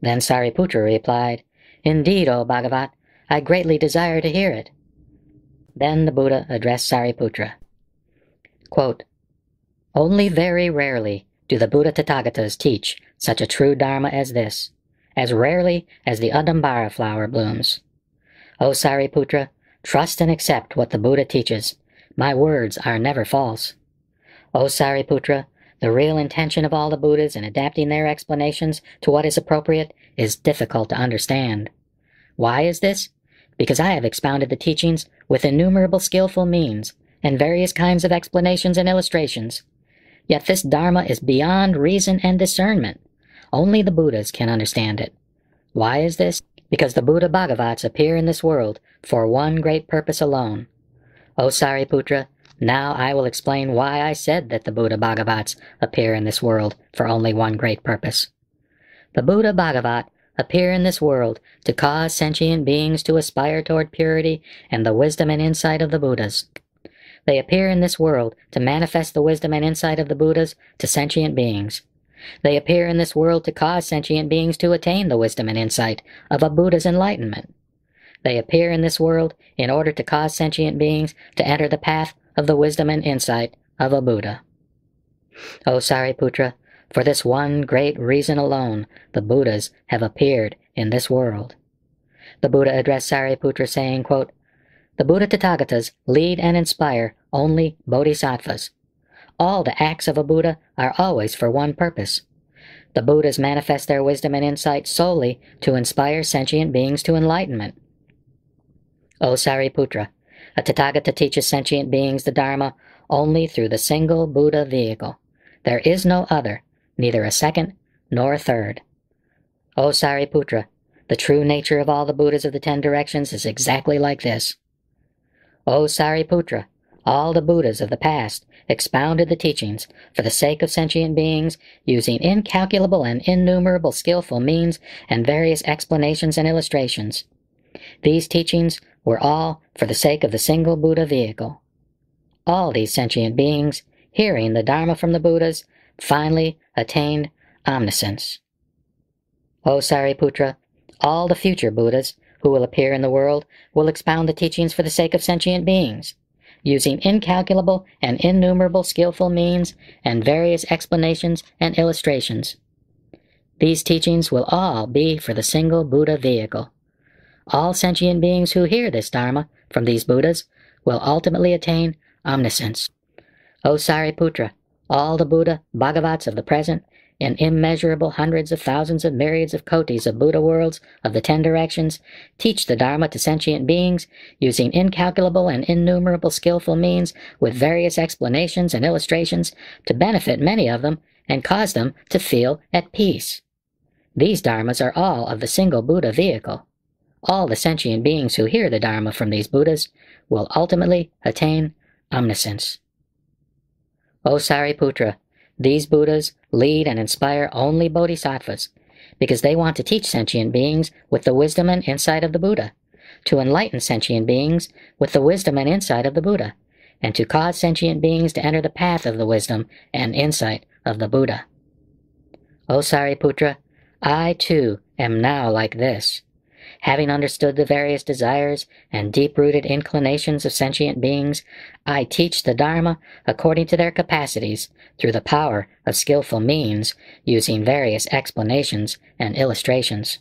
Then Sariputra replied, "Indeed, O Bhagavat, I greatly desire to hear it." Then the Buddha addressed Sariputra. Quote, "Only very rarely do the Buddha Tathagatas teach such a true Dharma as this, as rarely as the Udambara flower blooms. O Sariputra, trust and accept what the Buddha teaches. My words are never false. O Sariputra, the real intention of all the Buddhas in adapting their explanations to what is appropriate is difficult to understand. Why is this? Because I have expounded the teachings with innumerable skillful means and various kinds of explanations and illustrations. Yet this Dharma is beyond reason and discernment. Only the Buddhas can understand it. Why is this? Because the Buddha Bhagavats appear in this world for one great purpose alone. O Sariputra, now I will explain why I said that the Buddha Bhagavats appear in this world for only one great purpose. The Buddha Bhagavat appear in this world to cause sentient beings to aspire toward purity and the wisdom and insight of the Buddhas. They appear in this world to manifest the wisdom and insight of the Buddhas to sentient beings. They appear in this world to cause sentient beings to attain the wisdom and insight of a Buddha's enlightenment. They appear in this world in order to cause sentient beings to enter the path of the wisdom and insight of a Buddha. O Sariputra, for this one great reason alone, the Buddhas have appeared in this world. The Buddha addressed Sariputra saying, quote, the Buddha Tathagatas lead and inspire only bodhisattvas. All the acts of a Buddha are always for one purpose. The Buddhas manifest their wisdom and insight solely to inspire sentient beings to enlightenment. O Sariputra, a Tathagata teaches sentient beings the Dharma only through the single Buddha vehicle. There is no other, neither a second nor a third. O Sariputra, the true nature of all the Buddhas of the 10 directions is exactly like this. O Sariputra, all the Buddhas of the past expounded the teachings for the sake of sentient beings, using incalculable and innumerable skillful means and various explanations and illustrations. These teachings were all for the sake of the single Buddha vehicle. All these sentient beings, hearing the Dharma from the Buddhas, finally attained omniscience. O Sariputra, all the future Buddhas who will appear in the world will expound the teachings for the sake of sentient beings, using incalculable and innumerable skillful means and various explanations and illustrations. These teachings will all be for the single Buddha vehicle. All sentient beings who hear this Dharma from these Buddhas will ultimately attain omniscience. O Sariputra, all the Buddha Bhagavats of the present and immeasurable hundreds of thousands of myriads of kotis of Buddha worlds of the 10 directions teach the Dharma to sentient beings using incalculable and innumerable skillful means with various explanations and illustrations to benefit many of them and cause them to feel at peace. These Dharmas are all of the single Buddha vehicle. All the sentient beings who hear the Dharma from these Buddhas will ultimately attain omniscience. O Sariputra, these Buddhas lead and inspire only bodhisattvas, because they want to teach sentient beings with the wisdom and insight of the Buddha, to enlighten sentient beings with the wisdom and insight of the Buddha, and to cause sentient beings to enter the path of the wisdom and insight of the Buddha. O Sariputra, I too am now like this. Having understood the various desires and deep-rooted inclinations of sentient beings, I teach the Dharma according to their capacities through the power of skillful means, using various explanations and illustrations.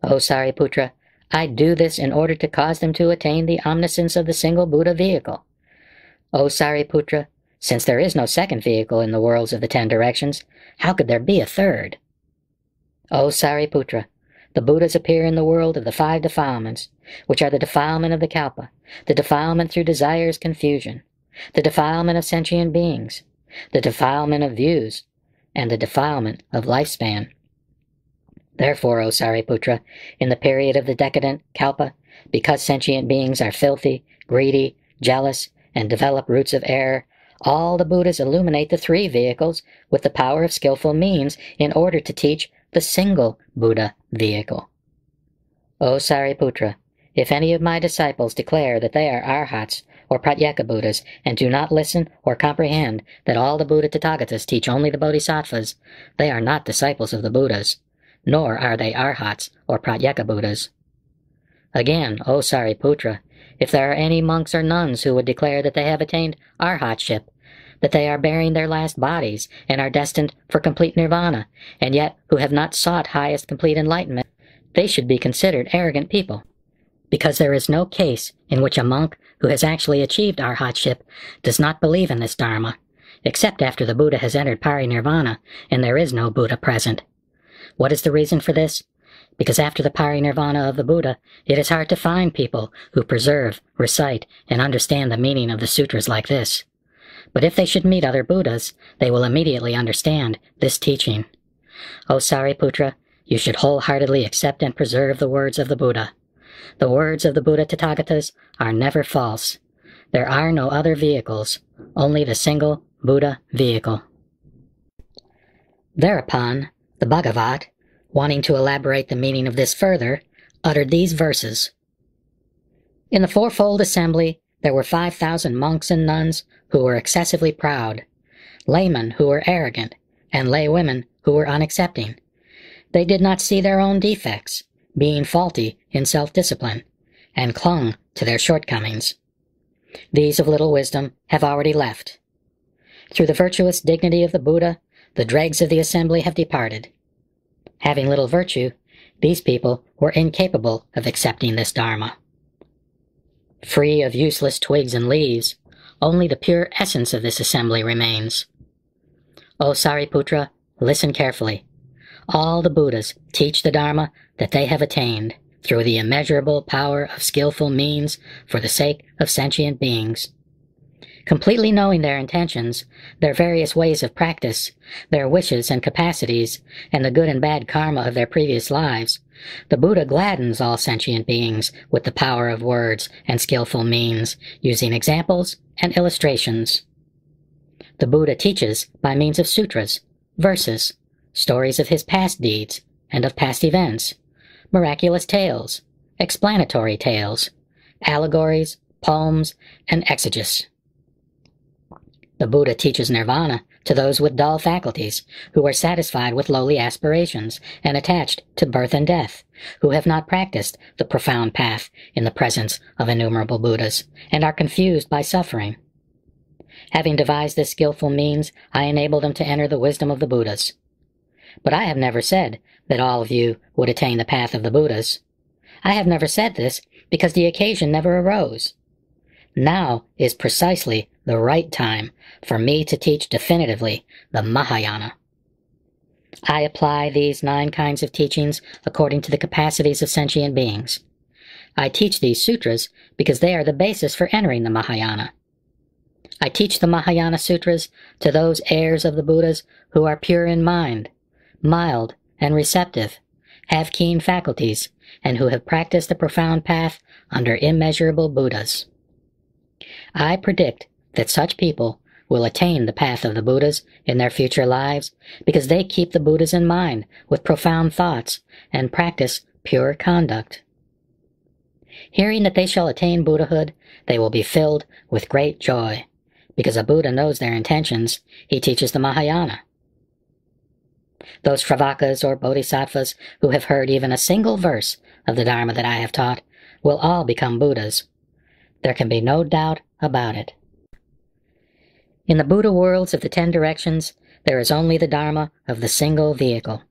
O Sariputra, I do this in order to cause them to attain the omniscience of the single Buddha vehicle. O Sariputra, since there is no second vehicle in the worlds of the 10 directions, how could there be a third? O Sariputra, the Buddhas appear in the world of the 5 defilements, which are the defilement of the kalpa, the defilement through desire's confusion, the defilement of sentient beings, the defilement of views, and the defilement of lifespan. Therefore, O Sariputra, in the period of the decadent kalpa, because sentient beings are filthy, greedy, jealous, and develop roots of error, all the Buddhas illuminate the 3 vehicles with the power of skillful means in order to teach the single Buddha vehicle. O Sariputra, if any of my disciples declare that they are arhats or pratyeka Buddhas and do not listen or comprehend that all the Buddha Tathagatas teach only the bodhisattvas, they are not disciples of the Buddhas, nor are they arhats or pratyeka Buddhas. Again, O Sariputra, if there are any monks or nuns who would declare that they have attained arhatship, that they are bearing their last bodies and are destined for complete nirvana, and yet who have not sought highest complete enlightenment, they should be considered arrogant people. Because there is no case in which a monk who has actually achieved arhatship does not believe in this dharma, except after the Buddha has entered parinirvana and there is no Buddha present. What is the reason for this? Because after the parinirvana of the Buddha, it is hard to find people who preserve, recite, and understand the meaning of the sutras like this. But if they should meet other Buddhas, they will immediately understand this teaching. O Sariputra, you should wholeheartedly accept and preserve the words of the Buddha. The words of the Buddha Tathagatas are never false. There are no other vehicles, only the single Buddha vehicle. Thereupon, the Bhagavat, wanting to elaborate the meaning of this further, uttered these verses. In the fourfold assembly, there were 5,000 monks and nuns who were excessively proud, laymen who were arrogant, and laywomen who were unaccepting. They did not see their own defects, being faulty in self-discipline, and clung to their shortcomings. These of little wisdom have already left. Through the virtuous dignity of the Buddha, the dregs of the assembly have departed. Having little virtue, these people were incapable of accepting this dharma. Free of useless twigs and leaves, only the pure essence of this assembly remains. O Sariputra, listen carefully. All the Buddhas teach the dharma that they have attained through the immeasurable power of skillful means for the sake of sentient beings. Completely knowing their intentions, their various ways of practice, their wishes and capacities, and the good and bad karma of their previous lives, the Buddha gladdens all sentient beings with the power of words and skillful means, using examples and illustrations. The Buddha teaches by means of sutras, verses, stories of his past deeds and of past events, miraculous tales, explanatory tales, allegories, poems, and exegesis. The Buddha teaches nirvana to those with dull faculties, who are satisfied with lowly aspirations and attached to birth and death, who have not practiced the profound path in the presence of innumerable Buddhas, and are confused by suffering. Having devised this skillful means, I enable them to enter the wisdom of the Buddhas. But I have never said that all of you would attain the path of the Buddhas. I have never said this because the occasion never arose. Now is precisely the right time for me to teach definitively the Mahayana. I apply these 9 kinds of teachings according to the capacities of sentient beings. I teach these sutras because they are the basis for entering the Mahayana. I teach the Mahayana sutras to those heirs of the Buddhas who are pure in mind, mild and receptive, have keen faculties, and who have practiced the profound path under immeasurable Buddhas. I predict that such people will attain the path of the Buddhas in their future lives because they keep the Buddhas in mind with profound thoughts and practice pure conduct. Hearing that they shall attain Buddhahood, they will be filled with great joy. Because a Buddha knows their intentions, he teaches the Mahayana. Those Shravakas or Bodhisattvas who have heard even a single verse of the Dharma that I have taught will all become Buddhas. There can be no doubt about it. In the Buddha worlds of the 10 directions, there is only the Dharma of the single vehicle.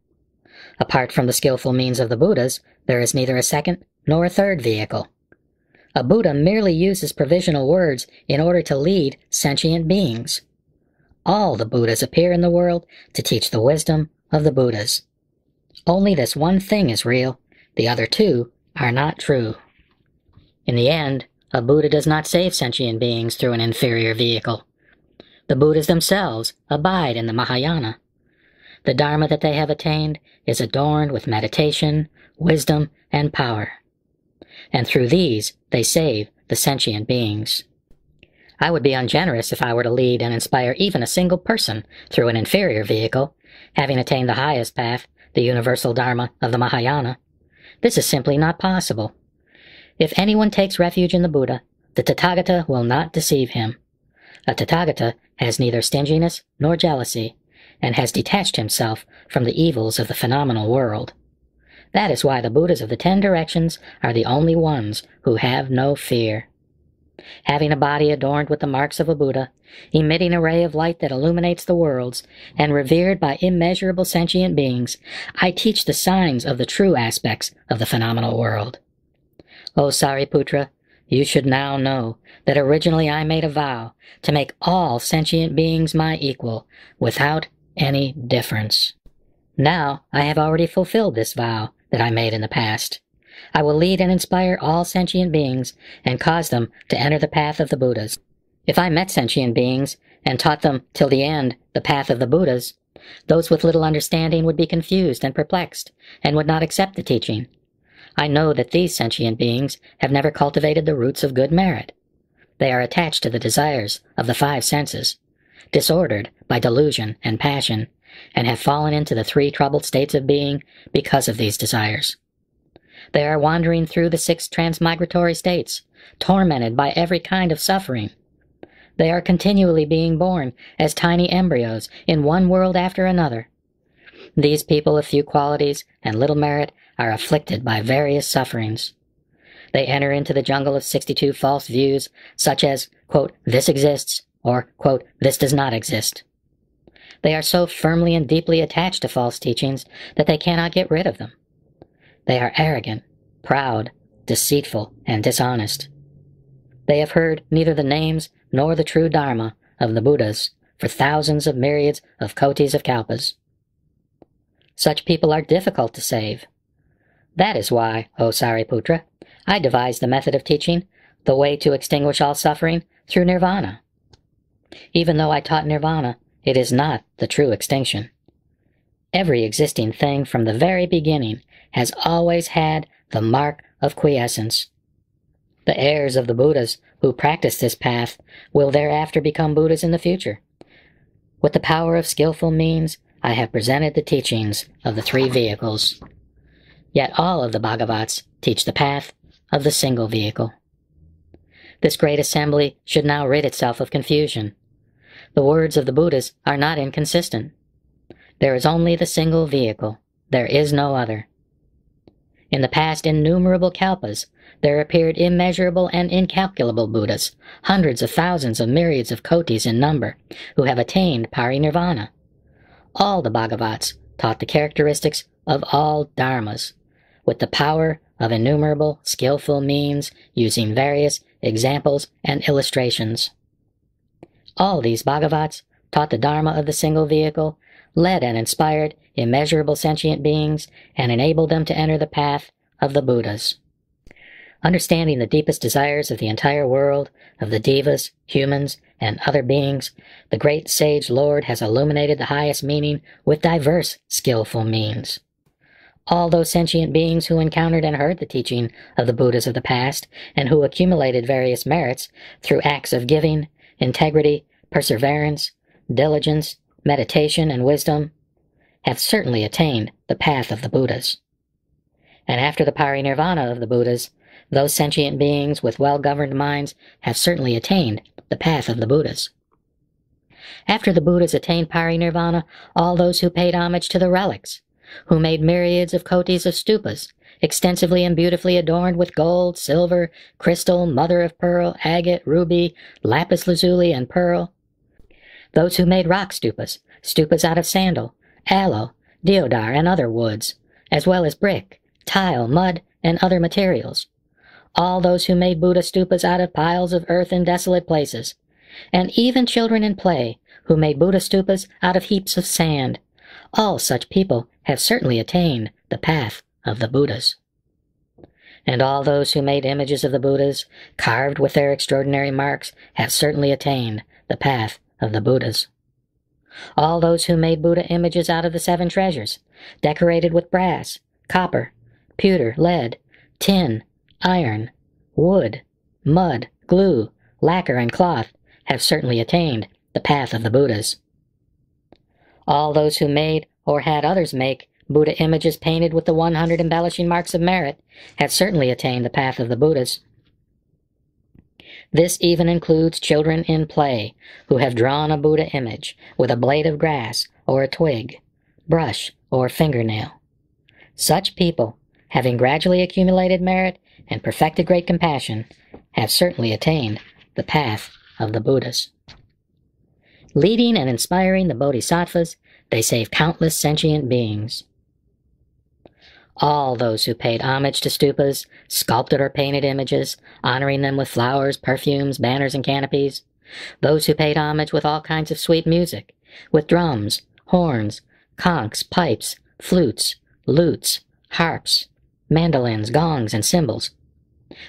Apart from the skillful means of the Buddhas, there is neither a second nor a third vehicle. A Buddha merely uses provisional words in order to lead sentient beings. All the Buddhas appear in the world to teach the wisdom of the Buddhas. Only this one thing is real, the other 2 are not true. In the end, a Buddha does not save sentient beings through an inferior vehicle. The Buddhas themselves abide in the Mahayana. The Dharma that they have attained is adorned with meditation, wisdom, and power. And through these, they save the sentient beings. I would be ungenerous if I were to lead and inspire even a single person through an inferior vehicle, having attained the highest path, the universal Dharma of the Mahayana. This is simply not possible. If anyone takes refuge in the Buddha, the Tathagata will not deceive him. A Tathagata has neither stinginess nor jealousy, and has detached himself from the evils of the phenomenal world. That is why the Buddhas of the 10 directions are the only ones who have no fear. having a body adorned with the marks of a Buddha, emitting a ray of light that illuminates the worlds, and revered by immeasurable sentient beings, I teach the signs of the true aspects of the phenomenal world. O Sariputra, you should now know that originally I made a vow to make all sentient beings my equal, without any difference. Now I have already fulfilled this vow that I made in the past. I will lead and inspire all sentient beings and cause them to enter the path of the Buddhas. If I met sentient beings and taught them till the end the path of the Buddhas, those with little understanding would be confused and perplexed and would not accept the teaching. I know that these sentient beings have never cultivated the roots of good merit. They are attached to the desires of the five senses, disordered by delusion and passion, and have fallen into the three troubled states of being because of these desires. They are wandering through the six transmigratory states, tormented by every kind of suffering. They are continually being born as tiny embryos in one world after another. These people of few qualities and little merit are afflicted by various sufferings. They enter into the jungle of 62 false views, such as, quote, this exists, or, quote, this does not exist. They are so firmly and deeply attached to false teachings that they cannot get rid of them. They are arrogant, proud, deceitful, and dishonest. They have heard neither the names nor the true Dharma of the Buddhas for thousands of myriads of kotis of kalpas. Such people are difficult to save. That is why, O Sariputra, I devised the method of teaching, the way to extinguish all suffering, through nirvana. Even though I taught nirvana, it is not the true extinction. Every existing thing from the very beginning has always had the mark of quiescence. The heirs of the Buddhas who practice this path will thereafter become Buddhas in the future. With the power of skillful means, I have presented the teachings of the three vehicles. Yet all of the Bhagavats teach the path of the single vehicle. This great assembly should now rid itself of confusion. The words of the Buddhas are not inconsistent. There is only the single vehicle. There is no other. In the past innumerable kalpas, there appeared immeasurable and incalculable Buddhas, hundreds of thousands of myriads of kotis in number, who have attained parinirvana. All the Bhagavats taught the characteristics of all dharmas, with the power of innumerable skillful means, using various examples and illustrations. All these Bhagavats taught the Dharma of the single vehicle, led and inspired immeasurable sentient beings, and enabled them to enter the path of the Buddhas. Understanding the deepest desires of the entire world, of the devas, humans, and other beings, the great sage Lord has illuminated the highest meaning with diverse skillful means. All those sentient beings who encountered and heard the teaching of the Buddhas of the past, and who accumulated various merits through acts of giving, integrity, perseverance, diligence, meditation, and wisdom, have certainly attained the path of the Buddhas. And after the parinirvana of the Buddhas, those sentient beings with well-governed minds have certainly attained the path of the Buddhas. After the Buddhas attained parinirvana, all those who paid homage to the relics, who made myriads of kotis of stupas, extensively and beautifully adorned with gold, silver, crystal, mother-of-pearl, agate, ruby, lapis lazuli, and pearl. Those who made rock stupas, stupas out of sandal, aloe, deodar, and other woods, as well as brick, tile, mud, and other materials. All those who made Buddha stupas out of piles of earth in desolate places, and even children in play, who made Buddha stupas out of heaps of sand. All such people have certainly attained the path of the Buddhas. And all those who made images of the Buddhas, carved with their extraordinary marks, have certainly attained the path of the Buddhas. All those who made Buddha images out of the seven treasures, decorated with brass, copper, pewter, lead, tin, iron, wood, mud, glue, lacquer, and cloth, have certainly attained the path of the Buddhas. All those who made, or had others make, Buddha images painted with the 100 embellishing marks of merit have certainly attained the path of the Buddhas. This even includes children in play, who have drawn a Buddha image with a blade of grass, or a twig, brush, or fingernail. Such people, having gradually accumulated merit and perfected great compassion, have certainly attained the path of the Buddhas. Leading and inspiring the bodhisattvas, they save countless sentient beings. All those who paid homage to stupas, sculpted or painted images, honoring them with flowers, perfumes, banners, and canopies. Those who paid homage with all kinds of sweet music, with drums, horns, conchs, pipes, flutes, lutes, harps, mandolins, gongs, and cymbals.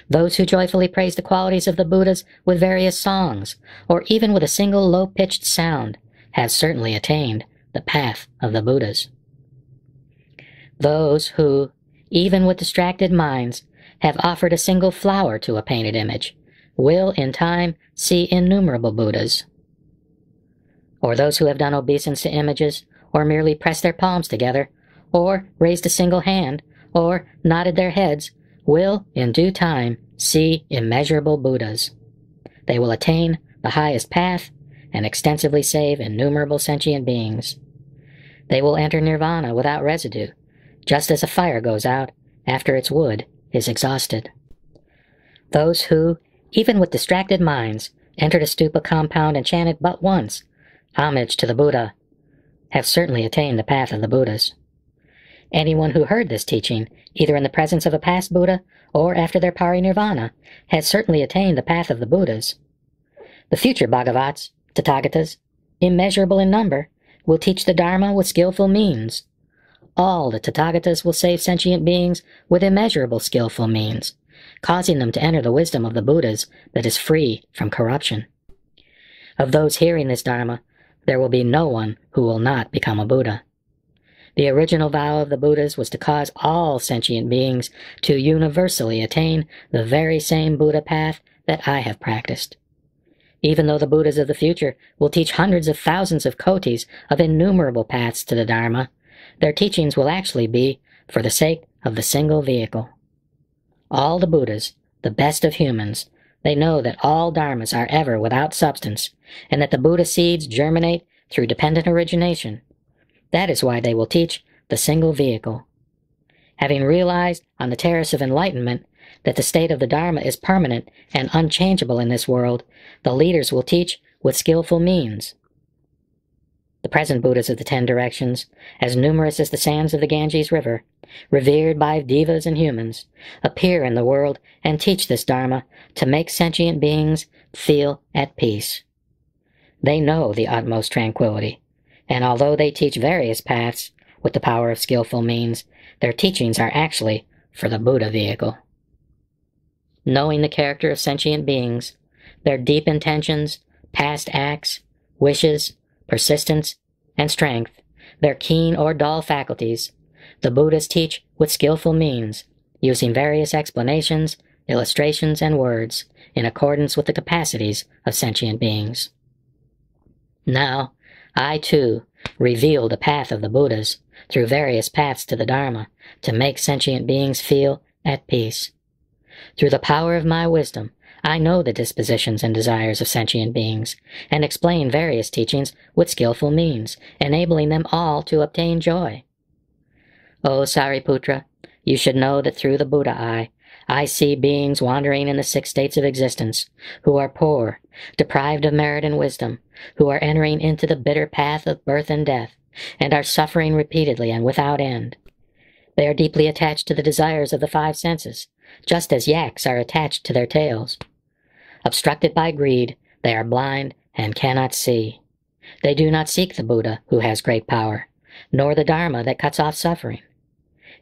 Those who joyfully praised the qualities of the Buddhas with various songs, or even with a single low-pitched sound, have certainly attained the path of the Buddhas. Those who, even with distracted minds, have offered a single flower to a painted image, will, in time, see innumerable Buddhas. Or those who have done obeisance to images, or merely pressed their palms together, or raised a single hand, or nodded their heads, will, in due time, see immeasurable Buddhas. They will attain the highest path and extensively save innumerable sentient beings. They will enter nirvana without residue, just as a fire goes out after its wood is exhausted. Those who, even with distracted minds, entered a stupa compound and chanted but once, homage to the Buddha, have certainly attained the path of the Buddhas. Anyone who heard this teaching, either in the presence of a past Buddha or after their parinirvana, has certainly attained the path of the Buddhas. The future Bhagavats, Tathagatas, immeasurable in number, will teach the Dharma with skillful means. All the Tathagatas will save sentient beings with immeasurable skillful means, causing them to enter the wisdom of the Buddhas that is free from corruption. Of those hearing this Dharma, there will be no one who will not become a Buddha. The original vow of the Buddhas was to cause all sentient beings to universally attain the very same Buddha path that I have practiced. Even though the Buddhas of the future will teach hundreds of thousands of kotis of innumerable paths to the Dharma, their teachings will actually be for the sake of the single vehicle. All the Buddhas, the best of humans, they know that all dharmas are ever without substance, and that the Buddha seeds germinate through dependent origination. That is why they will teach the single vehicle. Having realized on the terrace of enlightenment that the state of the Dharma is permanent and unchangeable in this world, the leaders will teach with skillful means. The present Buddhas of the 10 directions, as numerous as the sands of the Ganges River, revered by devas and humans, appear in the world and teach this Dharma to make sentient beings feel at peace. They know the utmost tranquility, and although they teach various paths with the power of skillful means, their teachings are actually for the Buddha vehicle. Knowing the character of sentient beings, their deep intentions, past acts, wishes, persistence, and strength, their keen or dull faculties, the Buddhas teach with skillful means, using various explanations, illustrations, and words in accordance with the capacities of sentient beings. Now, I too reveal the path of the Buddhas through various paths to the Dharma to make sentient beings feel at peace. Through the power of my wisdom, I know the dispositions and desires of sentient beings, and explain various teachings with skillful means, enabling them all to obtain joy. O Sariputra, you should know that through the Buddha eye, I see beings wandering in the 6 states of existence, who are poor, deprived of merit and wisdom, who are entering into the bitter path of birth and death, and are suffering repeatedly and without end. They are deeply attached to the desires of the 5 senses, just as yaks are attached to their tails. Obstructed by greed, they are blind and cannot see. They do not seek the Buddha, who has great power, nor the Dharma that cuts off suffering.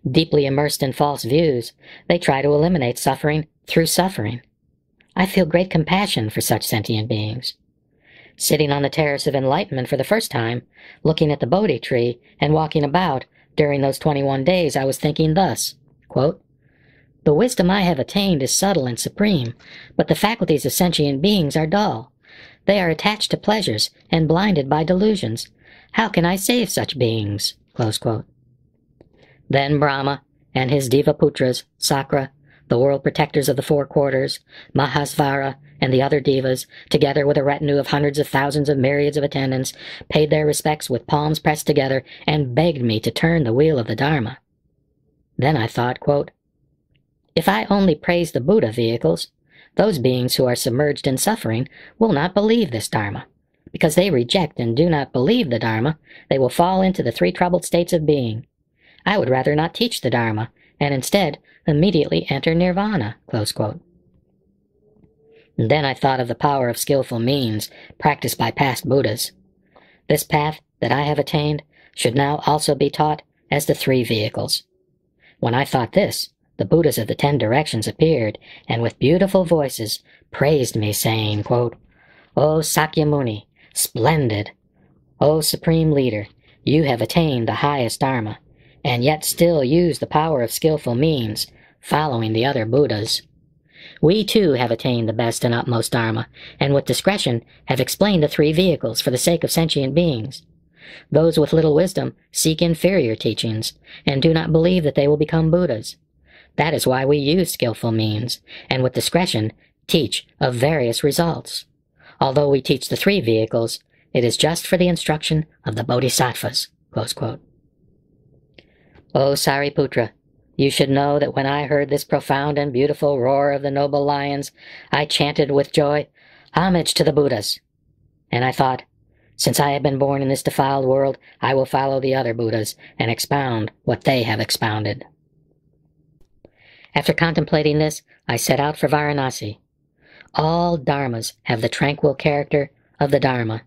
Deeply immersed in false views, they try to eliminate suffering through suffering. I feel great compassion for such sentient beings. Sitting on the terrace of enlightenment for the first time, looking at the Bodhi tree and walking about during those 21 days, I was thinking thus, quote, "The wisdom I have attained is subtle and supreme, but the faculties of sentient beings are dull. They are attached to pleasures and blinded by delusions. How can I save such beings?" Close quote. Then Brahma and his Devaputras, Sakra, the world protectors of the 4 quarters, Mahasvara, and the other devas, together with a retinue of hundreds of thousands of myriads of attendants, paid their respects with palms pressed together and begged me to turn the wheel of the Dharma. Then I thought, quote, "If I only praise the Buddha vehicles, Those beings who are submerged in suffering will not believe this Dharma. Because they reject and do not believe the Dharma, they will fall into the three troubled states of being. I would rather not teach the Dharma, and instead immediately enter nirvana." Close quote. And then I thought of the power of skillful means practiced by past Buddhas. This path that I have attained should now also be taught as the three vehicles. When I thought this, the Buddhas of the 10 directions appeared, and with beautiful voices praised me, saying, quote, "O Sakyamuni, splendid! O Supreme Leader, you have attained the highest Dharma, and yet still use the power of skillful means, following the other Buddhas. We too have attained the best and utmost Dharma, and with discretion have explained the three vehicles for the sake of sentient beings. Those with little wisdom seek inferior teachings, and do not believe that they will become Buddhas. That is why we use skillful means, and with discretion teach of various results. Although we teach the three vehicles, it is just for the instruction of the Bodhisattvas." Close quote. "O Sariputra, you should know that when I heard this profound and beautiful roar of the noble lions, I chanted with joy, 'Homage to the Buddhas.' And I thought, since I have been born in this defiled world, I will follow the other Buddhas and expound what they have expounded." After contemplating this, I set out for Varanasi. All dharmas have the tranquil character of the Dharma.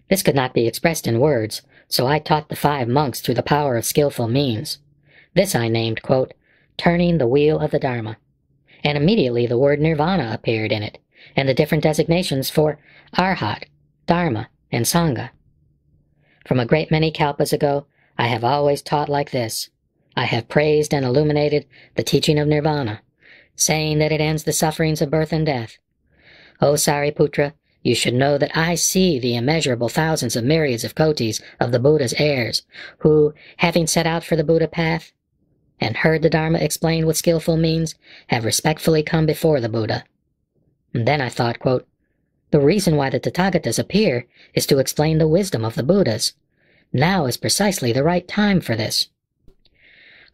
This could not be expressed in words, so I taught the 5 monks through the power of skillful means. This I named, quote, "Turning the Wheel of the Dharma," and immediately the word nirvana appeared in it, and the different designations for arhat, dharma, and sangha. From a great many kalpas ago, I have always taught like this. I have praised and illuminated the teaching of nirvana, saying that it ends the sufferings of birth and death. O Sariputra, you should know that I see the immeasurable thousands of myriads of kotis of the Buddha's heirs, who, having set out for the Buddha path, and heard the Dharma explained with skillful means, have respectfully come before the Buddha. And then I thought, quote, "The reason why the Tathagatas appear is to explain the wisdom of the Buddhas. Now is precisely the right time for this.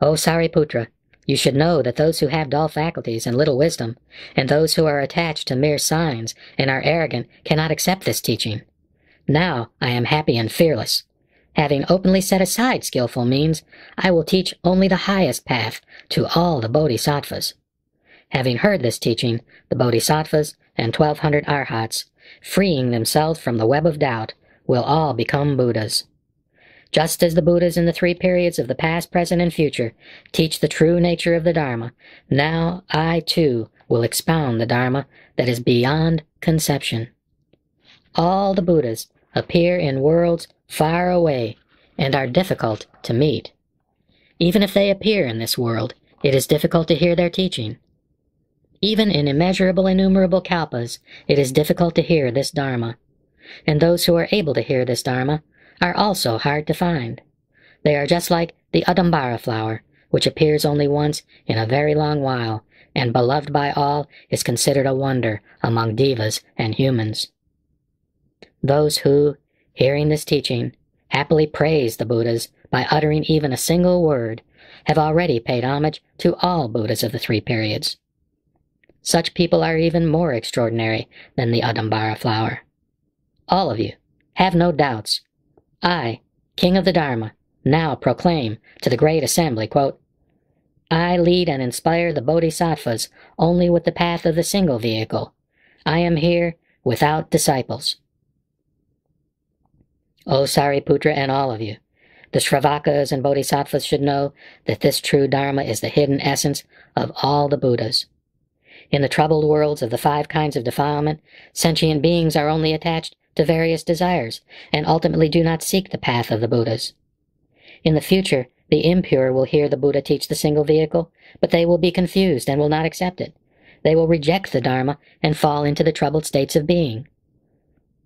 O Sariputra, you should know that those who have dull faculties and little wisdom, and those who are attached to mere signs and are arrogant, cannot accept this teaching. Now I am happy and fearless. Having openly set aside skillful means, I will teach only the highest path to all the Bodhisattvas. Having heard this teaching, the Bodhisattvas and 1,200 arhats, freeing themselves from the web of doubt, will all become Buddhas. Just as the Buddhas in the 3 periods of the past, present, and future teach the true nature of the Dharma, now I too will expound the Dharma that is beyond conception. All the Buddhas appear in worlds far away and are difficult to meet. Even if they appear in this world, it is difficult to hear their teaching. Even in immeasurable innumerable kalpas, it is difficult to hear this Dharma. And those who are able to hear this Dharma are also hard to find. They are just like the Adambara flower, which appears only once in a very long while, and beloved by all is considered a wonder among devas and humans. Those who, hearing this teaching, happily praise the Buddhas by uttering even a single word, have already paid homage to all Buddhas of the 3 periods. Such people are even more extraordinary than the Adambara flower. All of you, have no doubts. I, King of the Dharma, now proclaim to the great assembly, quote, "I lead and inspire the Bodhisattvas only with the path of the single vehicle. I am here without disciples." O Sariputra and all of you, the Shravakas and Bodhisattvas should know that this true Dharma is the hidden essence of all the Buddhas. In the troubled worlds of the 5 kinds of defilement, sentient beings are only attached to various desires, and ultimately do not seek the path of the Buddhas. In the future, the impure will hear the Buddha teach the single vehicle, but they will be confused and will not accept it. They will reject the Dharma and fall into the troubled states of being.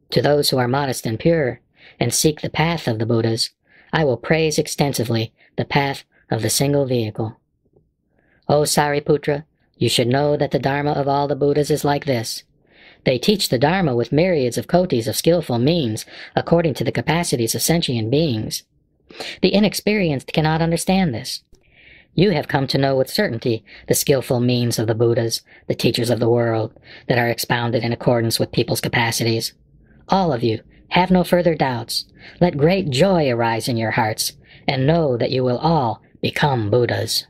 To those who are modest and pure, and seek the path of the Buddhas, I will praise extensively the path of the single vehicle. O Sariputra, you should know that the Dharma of all the Buddhas is like this. They teach the Dharma with myriads of kotis of skillful means, according to the capacities of sentient beings. The inexperienced cannot understand this. You have come to know with certainty the skillful means of the Buddhas, the teachers of the world, that are expounded in accordance with people's capacities. All of you, have no further doubts. Let great joy arise in your hearts, and know that you will all become Buddhas.